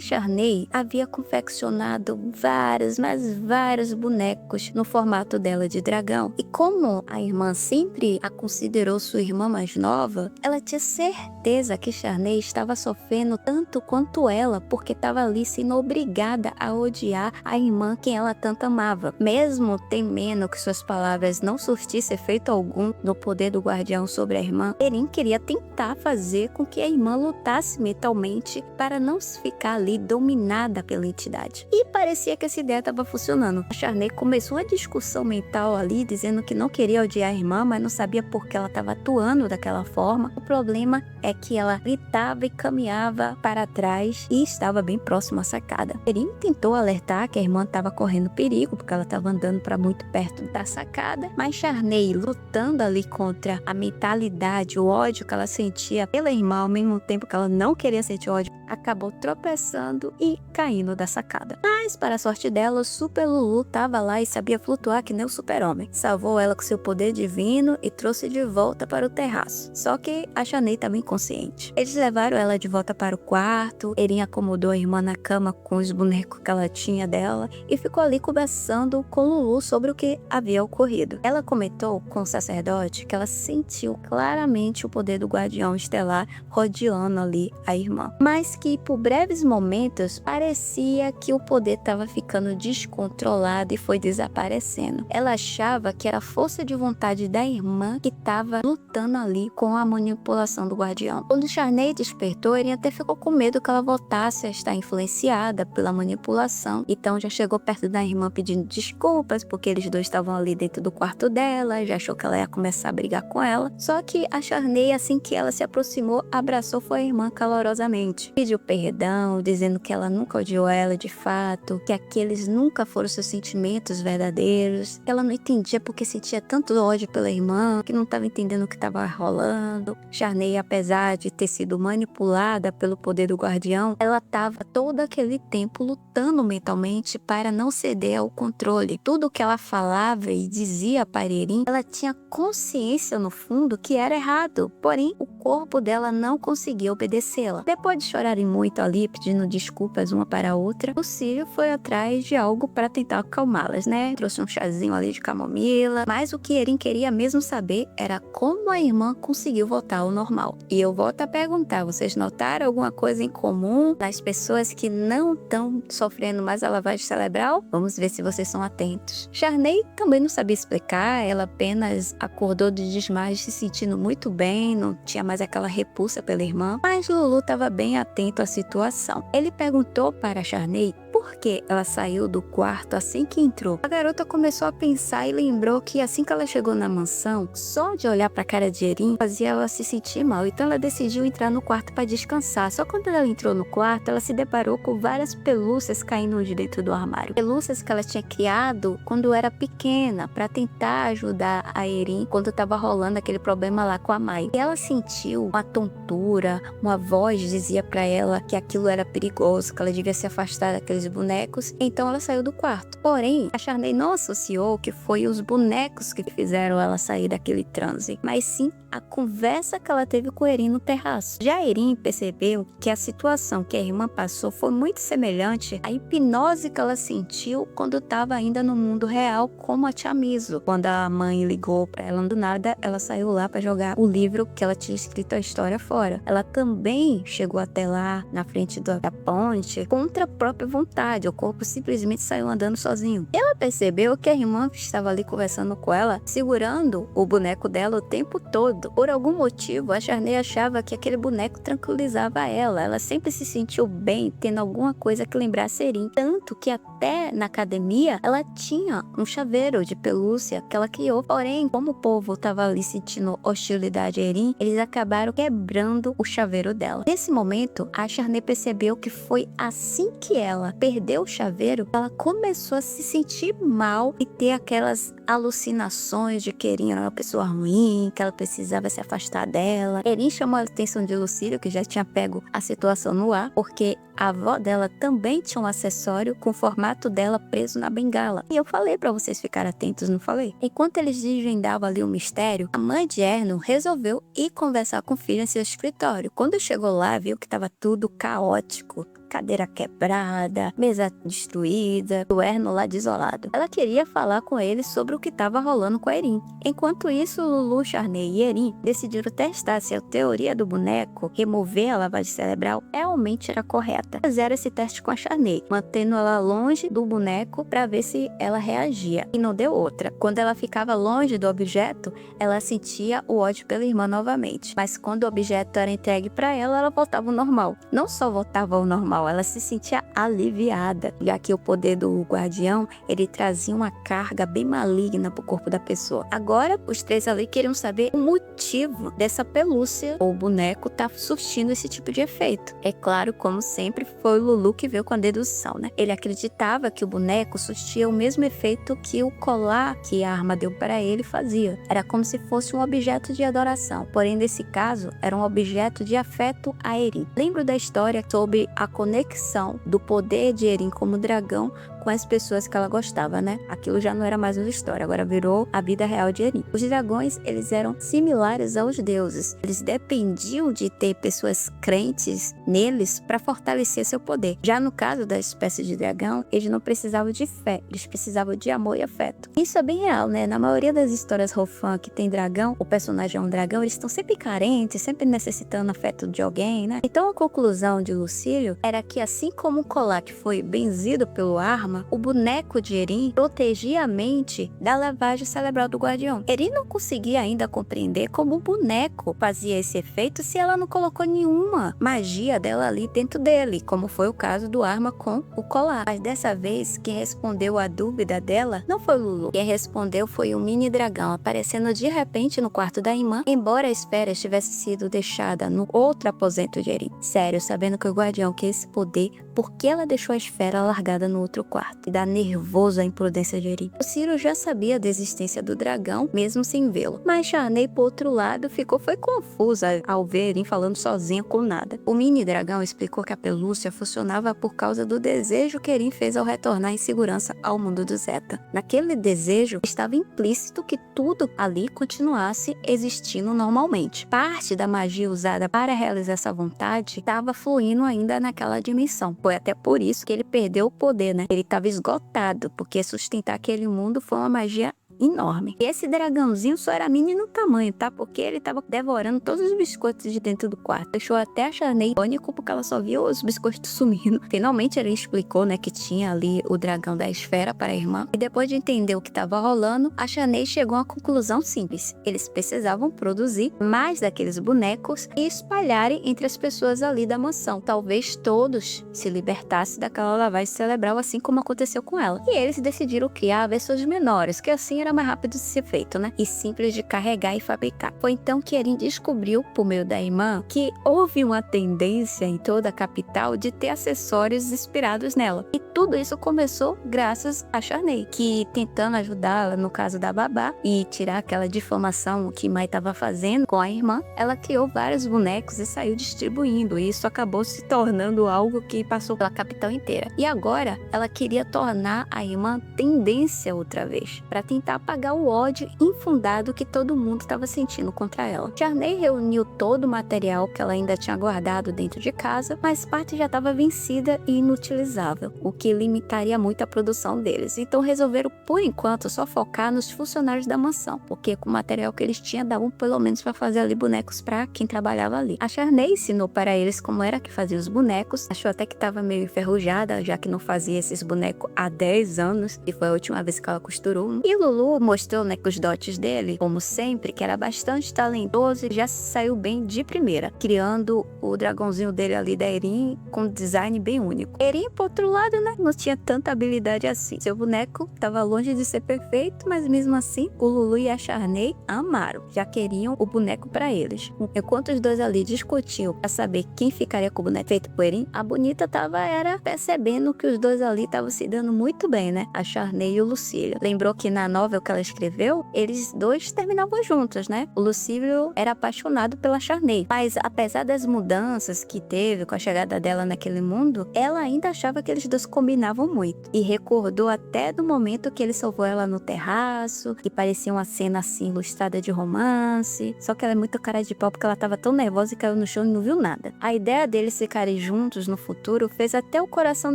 Charney havia confeccionado vários bonecos no formato dela de dragão. E como a irmã sempre a considerou sua irmã mais nova, ela tinha certeza que Charney estava sofrendo tanto quanto ela, porque estava ali sendo obrigada a odiar a irmã quem ela tanto amava. Mesmo temendo que suas palavras não surtissem efeito algum no poder do guardião sobre a irmã, Erin queria tentar fazer com que a irmã lutasse mentalmente para não ficar ali dominada pela entidade. E parecia que essa ideia estava funcionando. A Charney começou uma discussão mental ali, dizendo que não queria odiar a irmã, mas não sabia por que ela estava atuando daquela forma. O problema é que ela gritava e caminhava para trás e estava bem próximo à sacada. Erin tentou alertar que a irmã estava correndo perigo, porque ela estava andando para muito perto da sacada, mas Charney, lutando ali contra a mentalidade, o ódio que ela sentia pela irmã, ao mesmo tempo que ela não queria sentir ódio, acabou tropeçando e caindo da sacada. Mas, para a sorte dela, o Super Lulu estava lá e sabia flutuar que nem o Super-Homem. Salvou ela com seu poder divino e trouxe de volta para o terraço. Só que a Charney estava inconsciente. Eles levaram ela de volta para o quarto. Erin acomodou a irmã na cama com os bonecos que ela tinha dela e ficou ali conversando com Lulu sobre o que havia ocorrido. Ela comentou com o sacerdote que ela sentiu claramente o poder do guardião estelar rodeando ali a irmã, mas que por breves momentos parecia que o poder estava ficando descontrolado e foi desaparecendo. Ela achava que era a força de vontade da irmã que estava lutando ali com a manipulação do guardião. Quando Charney despertou, ele até ficou com medo que ela voltasse a estar influenciada pela manipulação. Então já chegou perto da irmã pedindo desculpas, porque eles dois estavam ali dentro do quarto dela, já achou que ela ia começar a brigar com ela. Só que a Charney, assim que ela se aproximou, abraçou foi a irmã calorosamente. Pediu perdão, dizendo que ela nunca odiou ela de fato, que aqueles nunca foram seus sentimentos verdadeiros, que ela não entendia porque sentia tanto ódio pela irmã, que não estava entendendo o que estava rolando. Charney, apesar de ter sido manipulada pelo poder do guardião, ela estava todo aquele tempo lutando mentalmente para não ceder ao controle. Tudo que ela falava e dizia para Erin, ela tinha consciência no fundo que era errado, porém o corpo dela não conseguia obedecê-la. Depois de chorarem muito ali, pedindo desculpas uma para a outra, o Círio foi atrás de algo para tentar acalmá-las, né? Trouxe um chazinho ali de camomila, mas o que Erin queria mesmo saber era como a irmã conseguiu voltar ao normal. E eu volto a perguntar, vocês notaram alguma coisa em comum nas pessoas que não estão sofrendo mais a lavagem cerebral? Vamos ver se vocês são atentos. Charney também não sabia explicar, ela apenas acordou de desmaio se sentindo muito bem, não tinha mais aquela repulsa pela irmã, mas Lulu estava bem atento à situação. Ele perguntou para Charney por que ela saiu do quarto assim que entrou. A garota começou a pensar e lembrou que assim que ela chegou na mansão, só de olhar para a cara de Erin fazia ela se sentir mal, então ela decidiu entrar no quarto para descansar. Só quando ela entrou no quarto, ela se deparou com várias pelúcias caindo de dentro do armário. Pelúcias que ela tinha criado quando era pequena para tentar ajudar a Erin quando estava rolando aquele problema lá com a Mai. E ela sentiu uma tontura, uma voz dizia para ela que aquilo era perigoso, que ela devia se afastar daqueles bonecos, então ela saiu do quarto. Porém, a Charney não associou que foi os bonecos que fizeram ela sair daquele transe, mas sim a conversa que ela teve com Erin no terraço. Já Erin percebeu que a situação que a irmã passou foi muito semelhante à hipnose que ela sentiu quando estava ainda no mundo real, como a Tia Miso. Quando a mãe ligou para ela do nada, ela saiu lá para jogar o livro que ela tinha escrito a história fora. Ela também chegou até lá na frente da ponte contra a própria vontade. O corpo simplesmente saiu andando sozinho. Ela percebeu que a irmã estava ali conversando com ela, segurando o boneco dela o tempo todo. Por algum motivo, a Charney achava que aquele boneco tranquilizava ela. Ela sempre se sentiu bem tendo alguma coisa que lembrasse Erin. Tanto que até na academia, ela tinha um chaveiro de pelúcia que ela criou. Porém, como o povo estava ali sentindo hostilidade a Erin, eles acabaram quebrando o chaveiro dela. Nesse momento, a Charney percebeu que foi assim que ela perdeu o chaveiro, ela começou a se sentir mal e ter aquelas alucinações de que Erin era uma pessoa ruim, que ela precisava se afastar dela. Erin chamou a atenção de Lucílio, que já tinha pego a situação no ar, porque a avó dela também tinha um acessório com o formato dela preso na bengala. E eu falei pra vocês ficarem atentos, não falei? Enquanto eles desvendavam ali o mistério, a mãe de Erno resolveu ir conversar com o filho em seu escritório. Quando chegou lá, viu que estava tudo caótico. Cadeira quebrada, mesa destruída, o Erno lá desolado. Ela queria falar com ele sobre o que estava rolando com a Erin. Enquanto isso, Lulu, Charney e Erin decidiram testar se a teoria do boneco, remover a lavagem cerebral, realmente era correta. Fizeram esse teste com a Charney, mantendo ela longe do boneco para ver se ela reagia. E não deu outra. Quando ela ficava longe do objeto, ela sentia o ódio pela irmã novamente. Mas quando o objeto era entregue para ela, ela voltava ao normal. Não só voltava ao normal, mal, ela se sentia aliviada, já que o poder do guardião, ele trazia uma carga bem maligna pro corpo da pessoa. Agora, os três ali queriam saber o motivo dessa pelúcia ou boneco tá surtindo esse tipo de efeito. É claro, como sempre, foi o Lulu que veio com a dedução, né? Ele acreditava que o boneco surtia o mesmo efeito que o colar que a arma deu para ele fazia. Era como se fosse um objeto de adoração, porém nesse caso era um objeto de afeto a Eren. Lembro da história sobre a conexão do poder de Eren como dragão com as pessoas que ela gostava, né? Aquilo já não era mais uma história, agora virou a vida real de Eren. Os dragões, eles eram similares aos deuses. Eles dependiam de ter pessoas crentes neles para fortalecer seu poder. Já no caso da espécie de dragão, eles não precisavam de fé, eles precisavam de amor e afeto. Isso é bem real, né? Na maioria das histórias Rofan que tem dragão, o personagem é um dragão, eles estão sempre carentes, sempre necessitando afeto de alguém, né? Então a conclusão de Lucílio era que assim como o colar que foi benzido pelo arma, o boneco de Eren protegia a mente da lavagem cerebral do guardião. Eren não conseguia ainda compreender como o boneco fazia esse efeito se ela não colocou nenhuma magia dela ali dentro dele, como foi o caso do arma com o colar. Mas dessa vez, quem respondeu a dúvida dela não foi o Lulu. Quem respondeu foi um mini dragão aparecendo de repente no quarto da irmã, embora a esfera tivesse sido deixada no outro aposento de Eren. Sério, sabendo que o guardião quer esse poder, por que ela deixou a esfera largada no outro quarto? E dá nervoso a imprudência de Eren. O Ciro já sabia da existência do dragão, mesmo sem vê-lo. Mas Charney, por outro lado, foi confusa ao ver Eren falando sozinha com nada. O mini dragão explicou que a pelúcia funcionava por causa do desejo que Eren fez ao retornar em segurança ao mundo do Zeta. Naquele desejo, estava implícito que tudo ali continuasse existindo normalmente. Parte da magia usada para realizar essa vontade estava fluindo ainda naquela dimensão. Foi até por isso que ele perdeu o poder, né? Ele estava esgotado, porque sustentar aquele mundo foi uma magia enorme. E esse dragãozinho só era mini no tamanho, tá? Porque ele tava devorando todos os biscoitos de dentro do quarto. Deixou até a Charney pânico porque ela só via os biscoitos sumindo. Finalmente ele explicou, né, que tinha ali o dragão da esfera para a irmã. E depois de entender o que tava rolando, a Charney chegou a uma conclusão simples. Eles precisavam produzir mais daqueles bonecos e espalharem entre as pessoas ali da mansão. Talvez todos se libertassem daquela lavagem cerebral, assim como aconteceu com ela. E eles decidiram criar versões menores, que assim era mais rápido de ser feito, né? E simples de carregar e fabricar. Foi então que Eren descobriu, por meio da irmã, que houve uma tendência em toda a capital de ter acessórios inspirados nela. E tudo isso começou graças a Charney, que tentando ajudá-la no caso da babá e tirar aquela difamação que Mai estava fazendo com a irmã, ela criou vários bonecos e saiu distribuindo. E isso acabou se tornando algo que passou pela capital inteira. E agora ela queria tornar a irmã tendência outra vez, para tentar apagar o ódio infundado que todo mundo estava sentindo contra ela. Charney reuniu todo o material que ela ainda tinha guardado dentro de casa, mas parte já estava vencida e inutilizável, o que limitaria muito a produção deles. Então resolveram, por enquanto, só focar nos funcionários da mansão, porque com o material que eles tinham, davam pelo menos para fazer ali bonecos para quem trabalhava ali. A Charney ensinou para eles como era que fazia os bonecos, achou até que estava meio enferrujada, já que não fazia esses bonecos há 10 anos, e foi a última vez que ela costurou um. E Lulu mostrou, né, que os dotes dele, como sempre, que era bastante talentoso e já saiu bem de primeira, criando o dragãozinho dele ali da Eren com um design bem único. Eren, por outro lado, né, não tinha tanta habilidade assim. Seu boneco estava longe de ser perfeito, mas mesmo assim, o Lulu e a Charney amaram, já queriam o boneco para eles. Enquanto os dois ali discutiam para saber quem ficaria com o boneco feito por Eren, a Bonita era percebendo que os dois ali estavam se dando muito bem, né, a Charney e o Lucílio. Lembrou que na novel que ela escreveu, eles dois terminavam juntos, né? O Lucílio era apaixonado pela Charney, mas apesar das mudanças que teve com a chegada dela naquele mundo, ela ainda achava que eles dois combinavam muito. E recordou até do momento que ele salvou ela no terraço, que parecia uma cena assim ilustrada de romance, só que ela é muito cara de pau porque ela tava tão nervosa e caiu no chão e não viu nada. A ideia deles ficarem juntos no futuro fez até o coração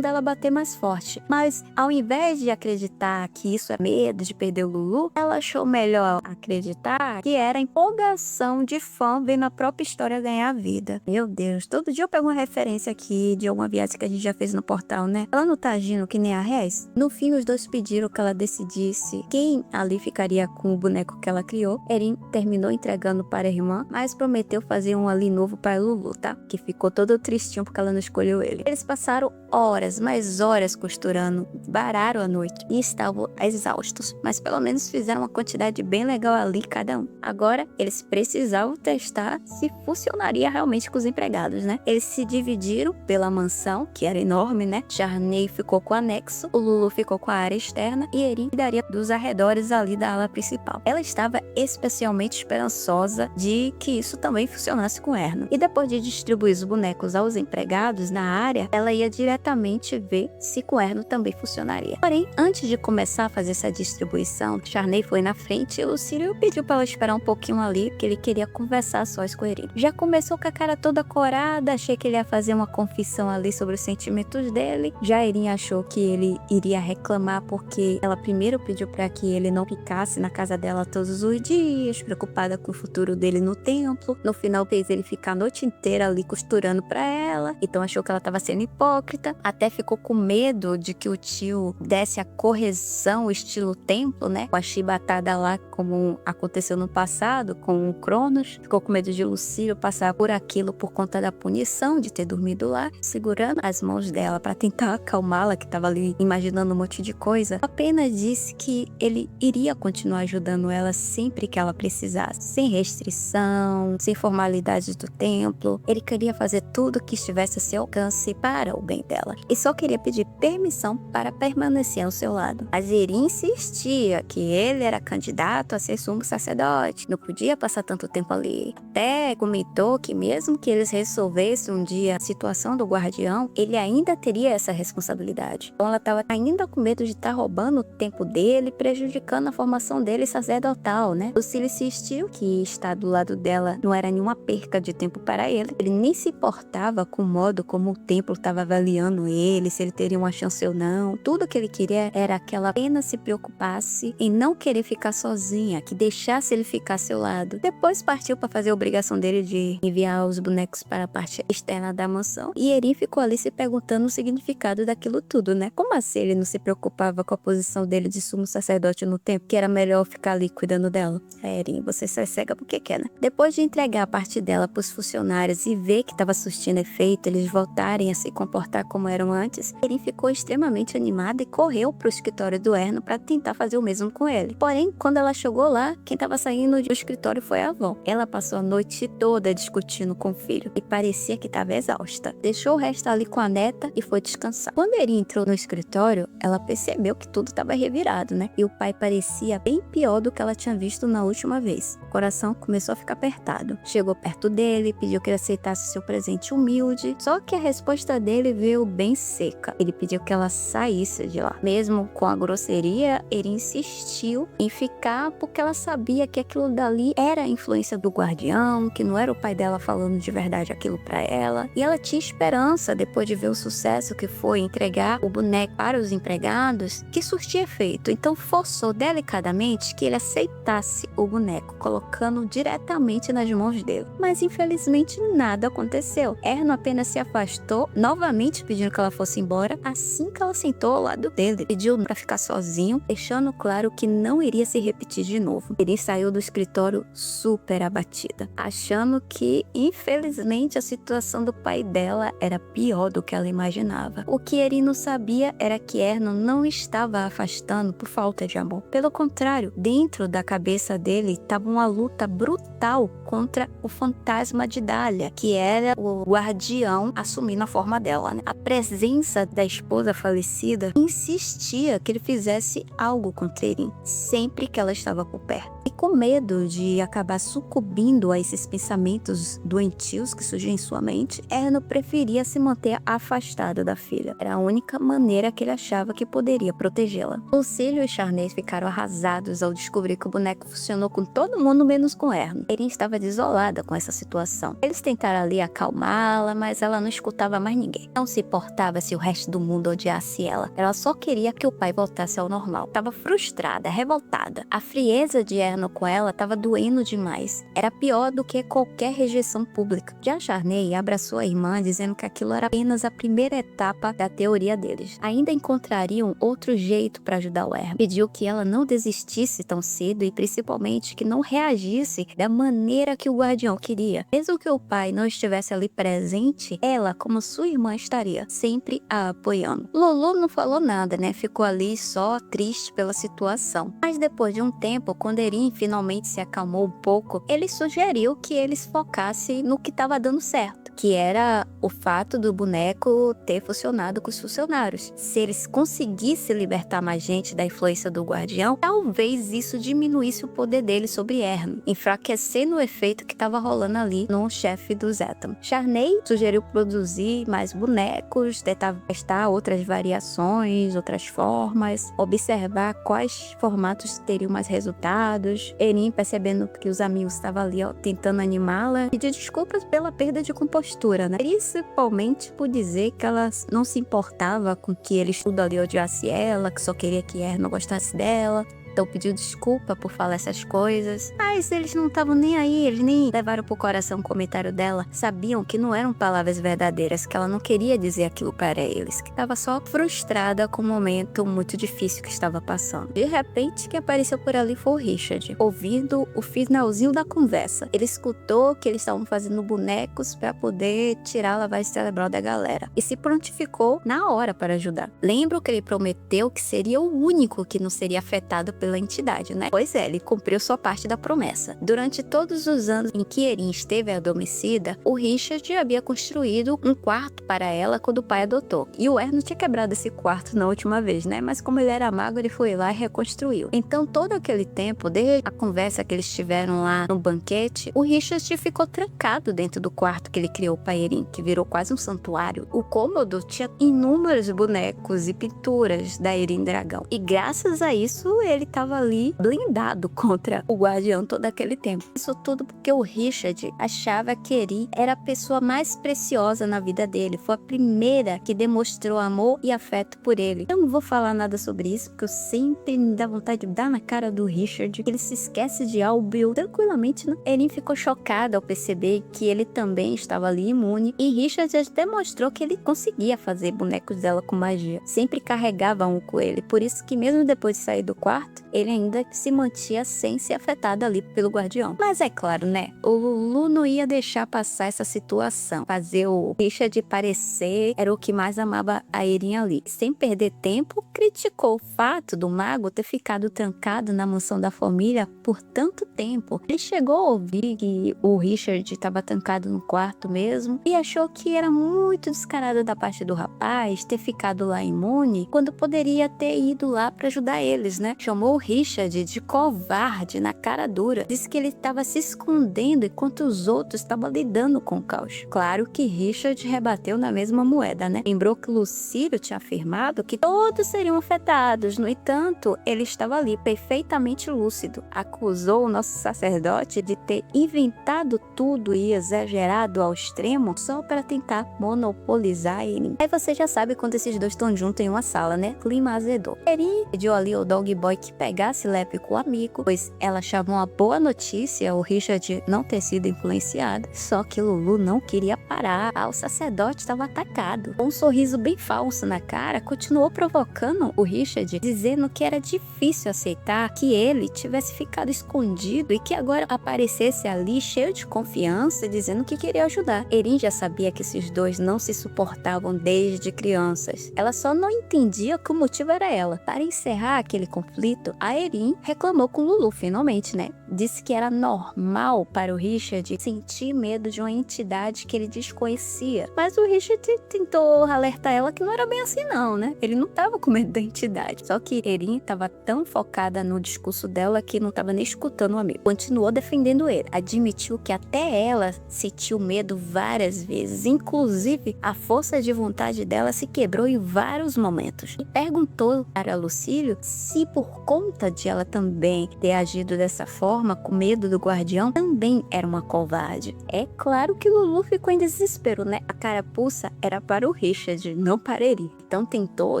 dela bater mais forte, mas ao invés de acreditar que isso é medo de perder Lulu, ela achou melhor acreditar que era empolgação de fã vendo a própria história ganhar vida. Meu Deus, todo dia eu pego uma referência aqui de alguma viagem que a gente já fez no portal, né? Ela não tá agindo que nem a Rez? No fim, os dois pediram que ela decidisse quem ali ficaria com o boneco que ela criou. Erin terminou entregando para a irmã, mas prometeu fazer um ali novo para Lulu, tá? Que ficou todo tristinho porque ela não escolheu ele. Eles passaram horas, mais horas costurando, vararam a noite e estavam exaustos, mas pelo menos fizeram uma quantidade bem legal ali cada um. Agora, eles precisavam testar se funcionaria realmente com os empregados, né? Eles se dividiram pela mansão, que era enorme, né? Charney ficou com o anexo, o Lulu ficou com a área externa e Erin cuidaria dos arredores ali da ala principal. Ela estava especialmente esperançosa de que isso também funcionasse com Erno. E depois de distribuir os bonecos aos empregados na área, ela ia diretamente ver se com Erno também funcionaria. Porém, antes de começar a fazer essa distribuição, Charney foi na frente e o Círio pediu para ela esperar um pouquinho ali, que ele queria conversar sós com Erin. Já começou com a cara toda corada, achei que ele ia fazer uma confissão ali sobre os sentimentos dele. Já Erin achou que ele iria reclamar porque ela primeiro pediu para que ele não ficasse na casa dela todos os dias, preocupada com o futuro dele no templo. No final fez ele ficar a noite inteira ali costurando para ela, então achou que ela estava sendo hipócrita, até ficou com medo de que o tio desse a correção estilo templo, né, com a chibatada lá como aconteceu no passado com o Cronos. Ficou com medo de Lucílio passar por aquilo por conta da punição de ter dormido lá, segurando as mãos dela para tentar acalmá-la, que estava ali imaginando um monte de coisa. Apenas disse que ele iria continuar ajudando ela sempre que ela precisasse, sem restrição, sem formalidades do templo. Ele queria fazer tudo que estivesse a seu alcance para o bem dela e só queria pedir permissão para permanecer ao seu lado. Mas Erin insistia que ele era candidato a ser sumo sacerdote, não podia passar tanto tempo ali. Até comentou que mesmo que eles resolvessem um dia a situação do guardião, ele ainda teria essa responsabilidade. Então ela estava ainda com medo de estar roubando o tempo dele, prejudicando a formação dele sacerdotal, né? Lucílio insistiu que estar do lado dela não era nenhuma perca de tempo para ele. Ele nem se importava com o modo como o templo estava avaliando ele, se ele teria uma chance ou não. Tudo que ele queria era que ela apenas se preocupasse em não querer ficar sozinha, que deixasse ele ficar ao seu lado. Depois partiu para fazer a obrigação dele de enviar os bonecos para a parte externa da mansão. E Erin ficou ali se perguntando o significado daquilo tudo, né? Como assim ele não se preocupava com a posição dele de sumo sacerdote no templo, que era melhor ficar ali cuidando dela? Erin, você se cega porque quer, né? Depois de entregar a parte dela para os funcionários e ver que estava surtindo efeito, eles voltarem a se comportar como eram antes, Erin ficou extremamente animada e correu para o escritório do Erno para tentar fazer o mesmo com ele. Porém, quando ela chegou lá, quem estava saindo do escritório foi a avó. Ela passou a noite toda discutindo com o filho e parecia que estava exausta. Deixou o resto ali com a neta e foi descansar. Quando Erin entrou no escritório, ela percebeu que tudo estava revirado, né? E o pai parecia bem pior do que ela tinha visto na última vez. O coração começou a ficar apertado. Chegou perto dele, pediu que ele aceitasse seu presente humilde, só que a resposta dele veio bem seca. Ele pediu que ela saísse de lá. Mesmo com a grosseria, Erin insistiu em ficar porque ela sabia que aquilo dali era a influência do guardião, que não era o pai dela falando de verdade aquilo pra ela. E ela tinha esperança, depois de ver o sucesso que foi entregar o boneco para os empregados, que surtia efeito. Então forçou delicadamente que ele aceitasse o boneco, colocando diretamente nas mãos dele. Mas infelizmente nada aconteceu. Erno apenas se afastou, novamente pedindo que ela fosse embora, assim que ela sentou ao lado dele. Pediu para ficar sozinho, deixando claro que não iria se repetir de novo. Erin saiu do escritório super abatida, achando que, infelizmente, a situação do pai dela era pior do que ela imaginava. O que Erin não sabia era que Erno não estava a afastando por falta de amor. Pelo contrário, dentro da cabeça dele estava uma luta brutal contra o fantasma de Dália, que era o guardião assumindo a forma dela, né? A presença da esposa falecida insistia que ele fizesse algo contra Erin, sempre que ela estava por perto. E com medo de acabar sucumbindo a esses pensamentos doentios que surgiam em sua mente, Erno preferia se manter afastado da filha. Era a única maneira que ele achava que poderia protegê-la. Lucílio e Charney ficaram arrasados ao descobrir que o boneco funcionou com todo mundo menos com Erno. Erin estava desolada com essa situação. Eles tentaram ali acalmá-la, mas ela não escutava mais ninguém. Não se importava se o resto do mundo odiasse ela. Ela só queria que o pai voltasse ao normal. Estava frustrada, revoltada. A frieza de Erno com ela estava doendo demais. Era pior do que qualquer rejeição pública. Já Charney abraçou a irmã, dizendo que aquilo era apenas a primeira etapa da teoria deles. Ainda encontrariam outro jeito para ajudar o Erno. Pediu que ela não desistisse tão cedo e principalmente que não reagisse da maneira que o guardião queria. Mesmo que o pai não estivesse ali presente, ela, como sua irmã, estaria sempre a apoiando. Lulu não falou nada, né? Ficou ali só triste pela situação. Mas depois de um tempo, quando Erin finalmente se acalmou um pouco, ele sugeriu que eles focassem no que estava dando certo, que era o fato do boneco ter funcionado com os funcionários. Se eles conseguissem libertar mais gente da influência do guardião, talvez isso diminuísse o poder dele sobre Erno, enfraquecendo o efeito que estava rolando ali no chefe do Zetam. Charney sugeriu produzir mais bonecos, tentar testar outras variações, outras formas, observar quais formatos teriam mais resultados. Erin, percebendo que os amigos estavam ali tentando animá-la, pediu desculpas pela perda de compostura, né? Principalmente por dizer que ela não se importava com que eles tudo ali odiasse ela, que só queria que Erno gostasse dela. Então pediu desculpa por falar essas coisas. Mas eles não estavam nem aí, eles nem levaram pro coração o comentário dela. Sabiam que não eram palavras verdadeiras, que ela não queria dizer aquilo para eles. Que estava só frustrada com o momento muito difícil que estava passando. De repente, quem apareceu por ali foi o Richard, ouvindo o finalzinho da conversa. Ele escutou que eles estavam fazendo bonecos para poder tirar a lavagem cerebral da galera. E se prontificou na hora para ajudar. Lembro que ele prometeu que seria o único que não seria afetado pela entidade, né? Pois é, ele cumpriu sua parte da promessa. Durante todos os anos em que Erin esteve adormecida, o Richard havia construído um quarto para ela quando o pai adotou. E o Erno tinha quebrado esse quarto na última vez, né? Mas como ele era mago, ele foi lá e reconstruiu. Então, todo aquele tempo, desde a conversa que eles tiveram lá no banquete, o Richard ficou trancado dentro do quarto que ele criou para Erin, que virou quase um santuário. O cômodo tinha inúmeros bonecos e pinturas da Erin Dragão. E graças a isso, ele estava ali blindado contra o guardião todo aquele tempo. Isso tudo porque o Richard achava que Erin era a pessoa mais preciosa na vida dele. Foi a primeira que demonstrou amor e afeto por ele. Eu não vou falar nada sobre isso, porque eu sempre me dá vontade de dar na cara do Richard. Ele se esquece de Albion tranquilamente, né? Erin ficou chocada ao perceber que ele também estava ali imune. E Richard já demonstrou que ele conseguia fazer bonecos dela com magia. Sempre carregava um com ele. Por isso que mesmo depois de sair do quarto, ele ainda se mantinha sem ser afetado ali pelo guardião. Mas é claro, né? O Lulu não ia deixar passar essa situação. Fazer o Richard parecer era o que mais amava a Erin ali. Sem perder tempo, criticou o fato do mago ter ficado trancado na mansão da família por tanto tempo. Ele chegou a ouvir que o Richard estava trancado no quarto mesmo e achou que era muito descarado da parte do rapaz ter ficado lá imune quando poderia ter ido lá para ajudar eles, né? Chamou o Richard de covarde na cara dura. Disse que ele estava se escondendo enquanto os outros estavam lidando com o caos. Claro que Richard rebateu na mesma moeda, né? Lembrou que Lucílio tinha afirmado que todos seriam afetados. No entanto, ele estava ali perfeitamente lúcido. Acusou o nosso sacerdote de ter inventado tudo e exagerado ao extremo só para tentar monopolizar ele. Aí você já sabe quando esses dois estão juntos em uma sala, né? Clima azedou. Erin pediu ali ao Dog Boy que pegasse leve com o amigo, pois ela chamou a boa notícia o Richard não ter sido influenciado. Só que Lulu não queria parar. O sacerdote estava atacado. Com um sorriso bem falso na cara, continuou provocando o Richard, dizendo que era difícil aceitar que ele tivesse ficado escondido e que agora aparecesse ali cheio de confiança, dizendo que queria ajudar. Erin já sabia que esses dois não se suportavam desde crianças. Ela só não entendia que o motivo era ela. Para encerrar aquele conflito, a Erin reclamou com Lulu finalmente, né? disse que era normal para o Richard sentir medo de uma entidade que ele desconhecia. Mas o Richard tentou alertar ela que não era bem assim não, né? Ele não estava com medo da entidade. Só que Erin estava tão focada no discurso dela que não estava nem escutando o amigo. Continuou defendendo ele. Admitiu que até ela sentiu medo várias vezes. Inclusive, a força de vontade dela se quebrou em vários momentos. E perguntou para Lucílio se por conta de ela também ter agido dessa forma, com medo do guardião, também era uma covarde. É claro que Lulu ficou em desespero, né? A carapuça era para o Richard, não para Erin. Então tentou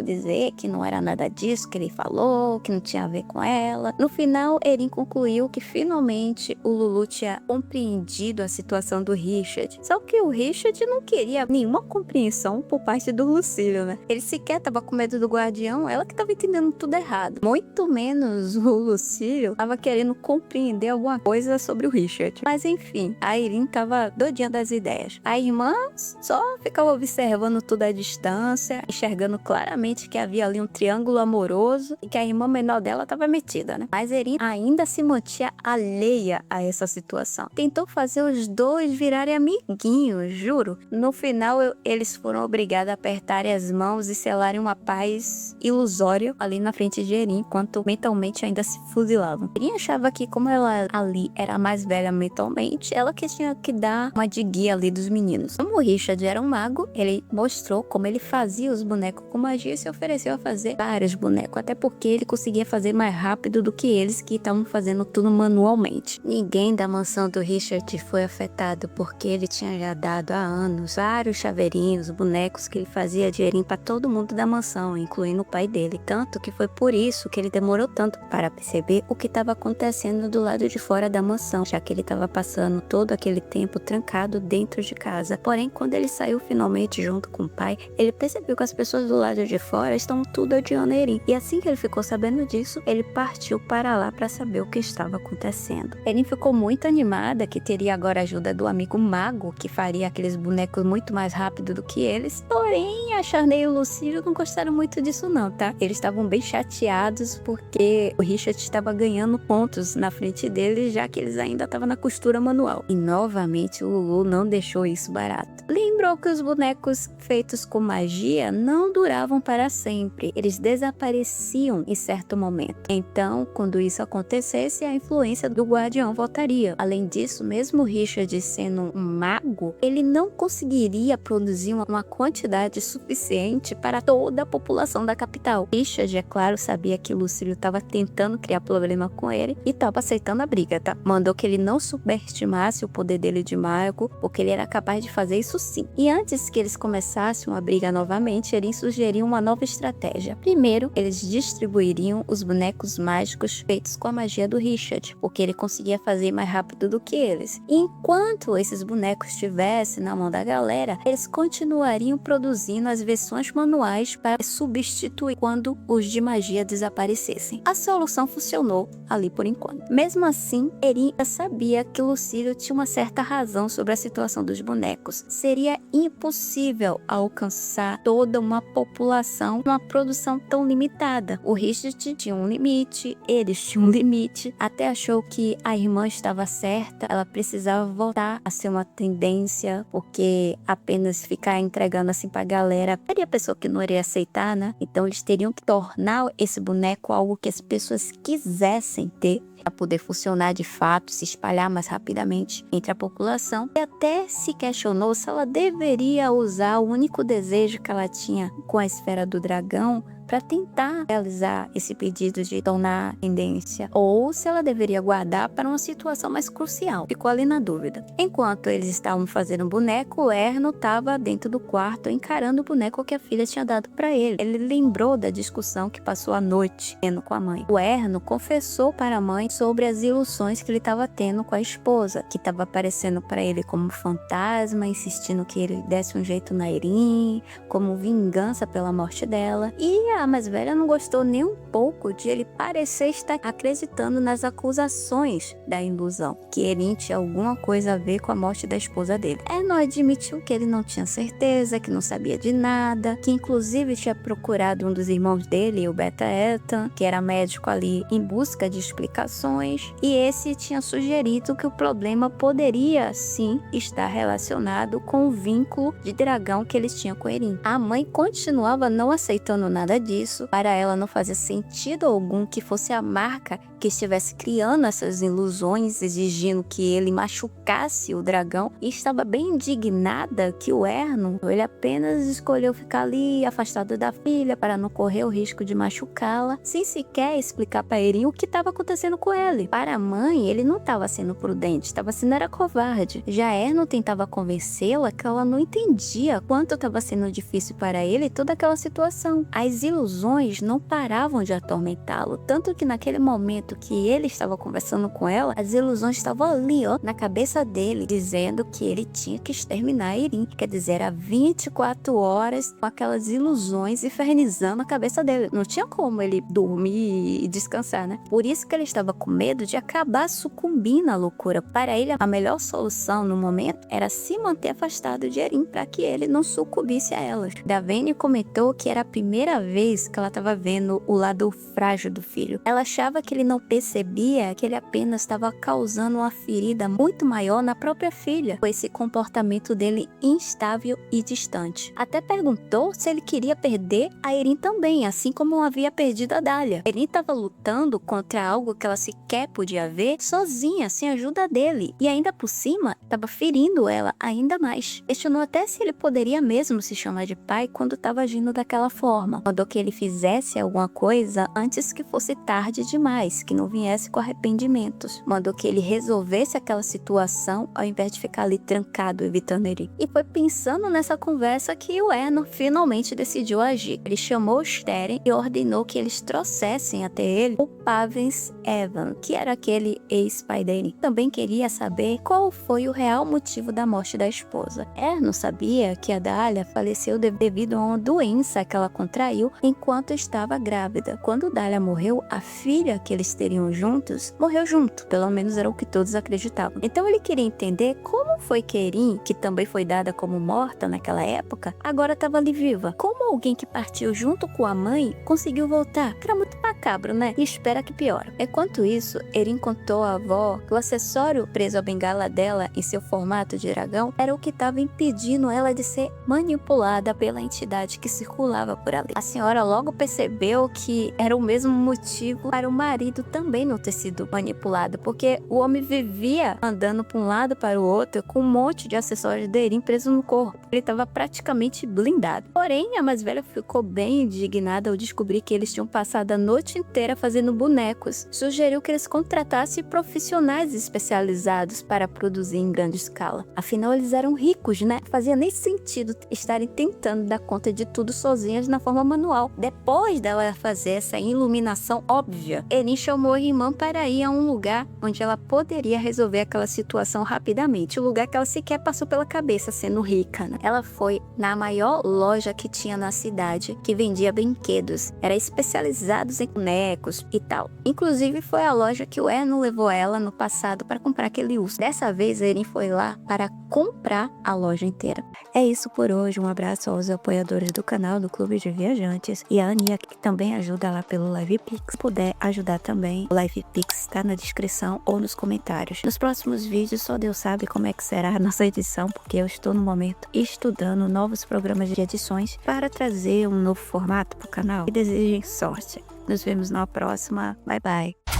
dizer que não era nada disso que ele falou, que não tinha a ver com ela. No final, Erin concluiu que finalmente o Lulu tinha compreendido a situação do Richard. Só que o Richard não queria nenhuma compreensão por parte do Lucílio, né? Ele sequer estava com medo do guardião, ela que estava entendendo tudo errado. Muito menos o Lucílio estava querendo compreender alguma coisa sobre o Richard. Mas enfim, a Erin estava doidinha das ideias. A irmã só ficava observando tudo à distância, enxergando claramente que havia ali um triângulo amoroso e que a irmã menor dela estava metida, né? Mas Erin ainda se mantinha alheia a essa situação. Tentou fazer os dois virarem amiguinhos, juro. No final, eles foram obrigados a apertarem as mãos e selarem uma paz ilusória ali na frente de Erin, enquanto mentalmente ainda se fuzilavam. Erin achava que, como ela ali era a mais velha mentalmente, ela que tinha que dar uma de guia ali dos meninos. Como o Richard era um mago, ele mostrou como ele fazia os bonecos com magia e se ofereceu a fazer vários bonecos, até porque ele conseguia fazer mais rápido do que eles que estavam fazendo tudo manualmente. Ninguém da mansão do Richard foi afetado porque ele tinha já dado há anos vários chaveirinhos, bonecos que ele fazia de Erin para todo mundo da mansão, incluindo o pai dele. Tanto que foi por isso que ele demorou tanto para perceber o que estava acontecendo do lado de fora da mansão, já que ele estava passando todo aquele tempo trancado dentro de casa. Porém, quando ele saiu finalmente junto com o pai, ele percebeu que as pessoas do lado de fora estão tudo odiando Erin. E assim que ele ficou sabendo disso, ele partiu para lá para saber o que estava acontecendo. Erin ficou muito animada que teria agora a ajuda do amigo mago, que faria aqueles bonecos muito mais rápido do que eles. Porém, a Charney e o Lucílio não gostaram muito disso não, tá? Eles estavam bem chateados porque o Richard estava ganhando pontos na frente deles, já que eles ainda estavam na costura manual. E novamente o Lulu não deixou isso barato. Lembrou que os bonecos feitos com magia não duravam para sempre. Eles desapareciam em certo momento. Então, quando isso acontecesse, a influência do guardião voltaria. Além disso, mesmo Richard sendo um mago, ele não conseguiria produzir uma quantidade suficiente para toda a população da capital. Richard, é claro, sabia que Lucílio estava tentando criar problema com ele e estava aceitando a briga, tá? Mandou que ele não subestimasse o poder dele de mago, porque ele era capaz de fazer isso sim. E antes que eles começassem uma briga novamente, Erin sugeriu uma nova estratégia. Primeiro, eles distribuiriam os bonecos mágicos feitos com a magia do Richard, porque ele conseguia fazer mais rápido do que eles. E enquanto esses bonecos estivessem na mão da galera, eles continuariam produzindo as versões manuais para substituir quando os de magia desaparecessem. A solução funcionou ali por enquanto. Mesmo assim, Erin sabia que Lucílio tinha uma certa razão sobre a situação dos bonecos. Seria impossível alcançar toda uma população com uma produção tão limitada. O Richard tinha um limite, eles tinham um limite. Até achou que a irmã estava certa, ela precisava voltar a ser uma tendência, porque apenas ficar entregando assim pra galera, seria a pessoa que não iria aceitar, né? Então eles teriam que tornar esse boneco algo que as pessoas quisessem ter, para poder funcionar de fato, se espalhar mais rapidamente entre a população. E até se questionou se ela deveria usar o único desejo que ela tinha com a esfera do dragão para tentar realizar esse pedido de tornar tendência, ou se ela deveria guardar para uma situação mais crucial. Ficou ali na dúvida. Enquanto eles estavam fazendo o boneco, o Erno estava dentro do quarto encarando o boneco que a filha tinha dado para ele. Ele lembrou da discussão que passou a noite tendo com a mãe. O Erno confessou para a mãe sobre as ilusões que ele estava tendo com a esposa, que estava aparecendo para ele como fantasma, insistindo que ele desse um jeito na Erin, como vingança pela morte dela. E a mais velha não gostou nem um pouco de ele parecer estar acreditando nas acusações da ilusão, que Erin tinha alguma coisa a ver com a morte da esposa dele. Erno admitiu que ele não tinha certeza, que não sabia de nada, que inclusive tinha procurado um dos irmãos dele, o Beta Ethan, que era médico ali, em busca de explicações, e esse tinha sugerido que o problema poderia sim estar relacionado com o vínculo de dragão que eles tinham com Erin. A mãe continuava não aceitando nada disso, para ela não fazia sentido algum que fosse a marca que estivesse criando essas ilusões, exigindo que ele machucasse o dragão, e estava bem indignada que o Erno, ele apenas escolheu ficar ali afastado da filha para não correr o risco de machucá-la, sem sequer explicar para Erin o que estava acontecendo com ele. Para a mãe, ele não estava sendo prudente, estava sendo era covarde. Já Erno tentava convencê-la que ela não entendia quanto estava sendo difícil para ele toda aquela situação. As ilusões não paravam de atormentá-lo, tanto que naquele momento que ele estava conversando com ela, as ilusões estavam ali, ó, na cabeça dele, dizendo que ele tinha que exterminar Erin. Quer dizer, era 24 horas com aquelas ilusões infernizando a cabeça dele. Não tinha como ele dormir e descansar, né? Por isso que ele estava com medo de acabar sucumbindo à loucura. Para ele, a melhor solução no momento era se manter afastado de Erin para que ele não sucumbisse a elas. Davene comentou que era a primeira vez que ela estava vendo o lado frágil do filho. Ela achava que ele não percebia que ele apenas estava causando uma ferida muito maior na própria filha, com esse comportamento dele instável e distante. Até perguntou se ele queria perder a Erin também, assim como havia perdido a Dahlia. Erin estava lutando contra algo que ela sequer podia ver sozinha, sem a ajuda dele, e ainda por cima estava ferindo ela ainda mais. Questionou até se ele poderia mesmo se chamar de pai quando estava agindo daquela forma. Mandou que ele fizesse alguma coisa antes que fosse tarde demais, que não viesse com arrependimentos. Mandou que ele resolvesse aquela situação ao invés de ficar ali trancado evitando Erin. E foi pensando nessa conversa que o Erno finalmente decidiu agir. Ele chamou os Teren e ordenou que eles trouxessem até ele o Pavens Evan, que era aquele ex-pai da Erin. Também queria saber qual foi o real motivo da morte da esposa. Erno sabia que a Dahlia faleceu devido a uma doença que ela contraiu enquanto estava grávida. Quando Dahlia morreu, a filha que eles teriam juntos morreu junto. Pelo menos era o que todos acreditavam. Então ele queria entender como foi que Erin, que também foi dada como morta naquela época, agora estava ali viva. Como alguém que partiu junto com a mãe conseguiu voltar? Era muito macabro, né? E espera que piora. Enquanto isso, Erin contou à avó que o acessório preso à bengala dela em seu formato de dragão era o que estava impedindo ela de ser manipulada pela entidade que circulava por ali. A senhora logo percebeu que era o mesmo motivo para o marido também não ter sido manipulado, porque o homem vivia andando para um lado para o outro com um monte de acessórios de Erin preso no corpo. Ele estava praticamente blindado. Porém, a mais velha ficou bem indignada ao descobrir que eles tinham passado a noite inteira fazendo bonecos. Sugeriu que eles contratassem profissionais especializados para produzir em grande escala. Afinal, eles eram ricos, né? Fazia nem sentido estarem tentando dar conta de tudo sozinhas na forma manual. Depois dela fazer essa iluminação óbvia, Erin chamou a irmã para ir a um lugar onde ela poderia resolver aquela situação rapidamente. O lugar que ela sequer passou pela cabeça, sendo rica, né? Ela foi na maior loja que tinha na cidade, que vendia brinquedos. Era especializados em bonecos e tal. Inclusive, foi a loja que o Erno levou ela no passado para comprar aquele urso. Dessa vez, Erin foi lá para comprar a loja inteira. É isso por hoje. Um abraço aos apoiadores do canal do Clube de Viajantes e a Ania, que também ajuda lá pelo LivePix. Se puder ajudar também, o LivePix está na descrição ou nos comentários. Nos próximos vídeos, só Deus sabe como é que será a nossa edição, porque eu estou no momento estudando novos programas de edições para trazer um novo formato para o canal. E desejem sorte. Nos vemos na próxima. Bye, bye.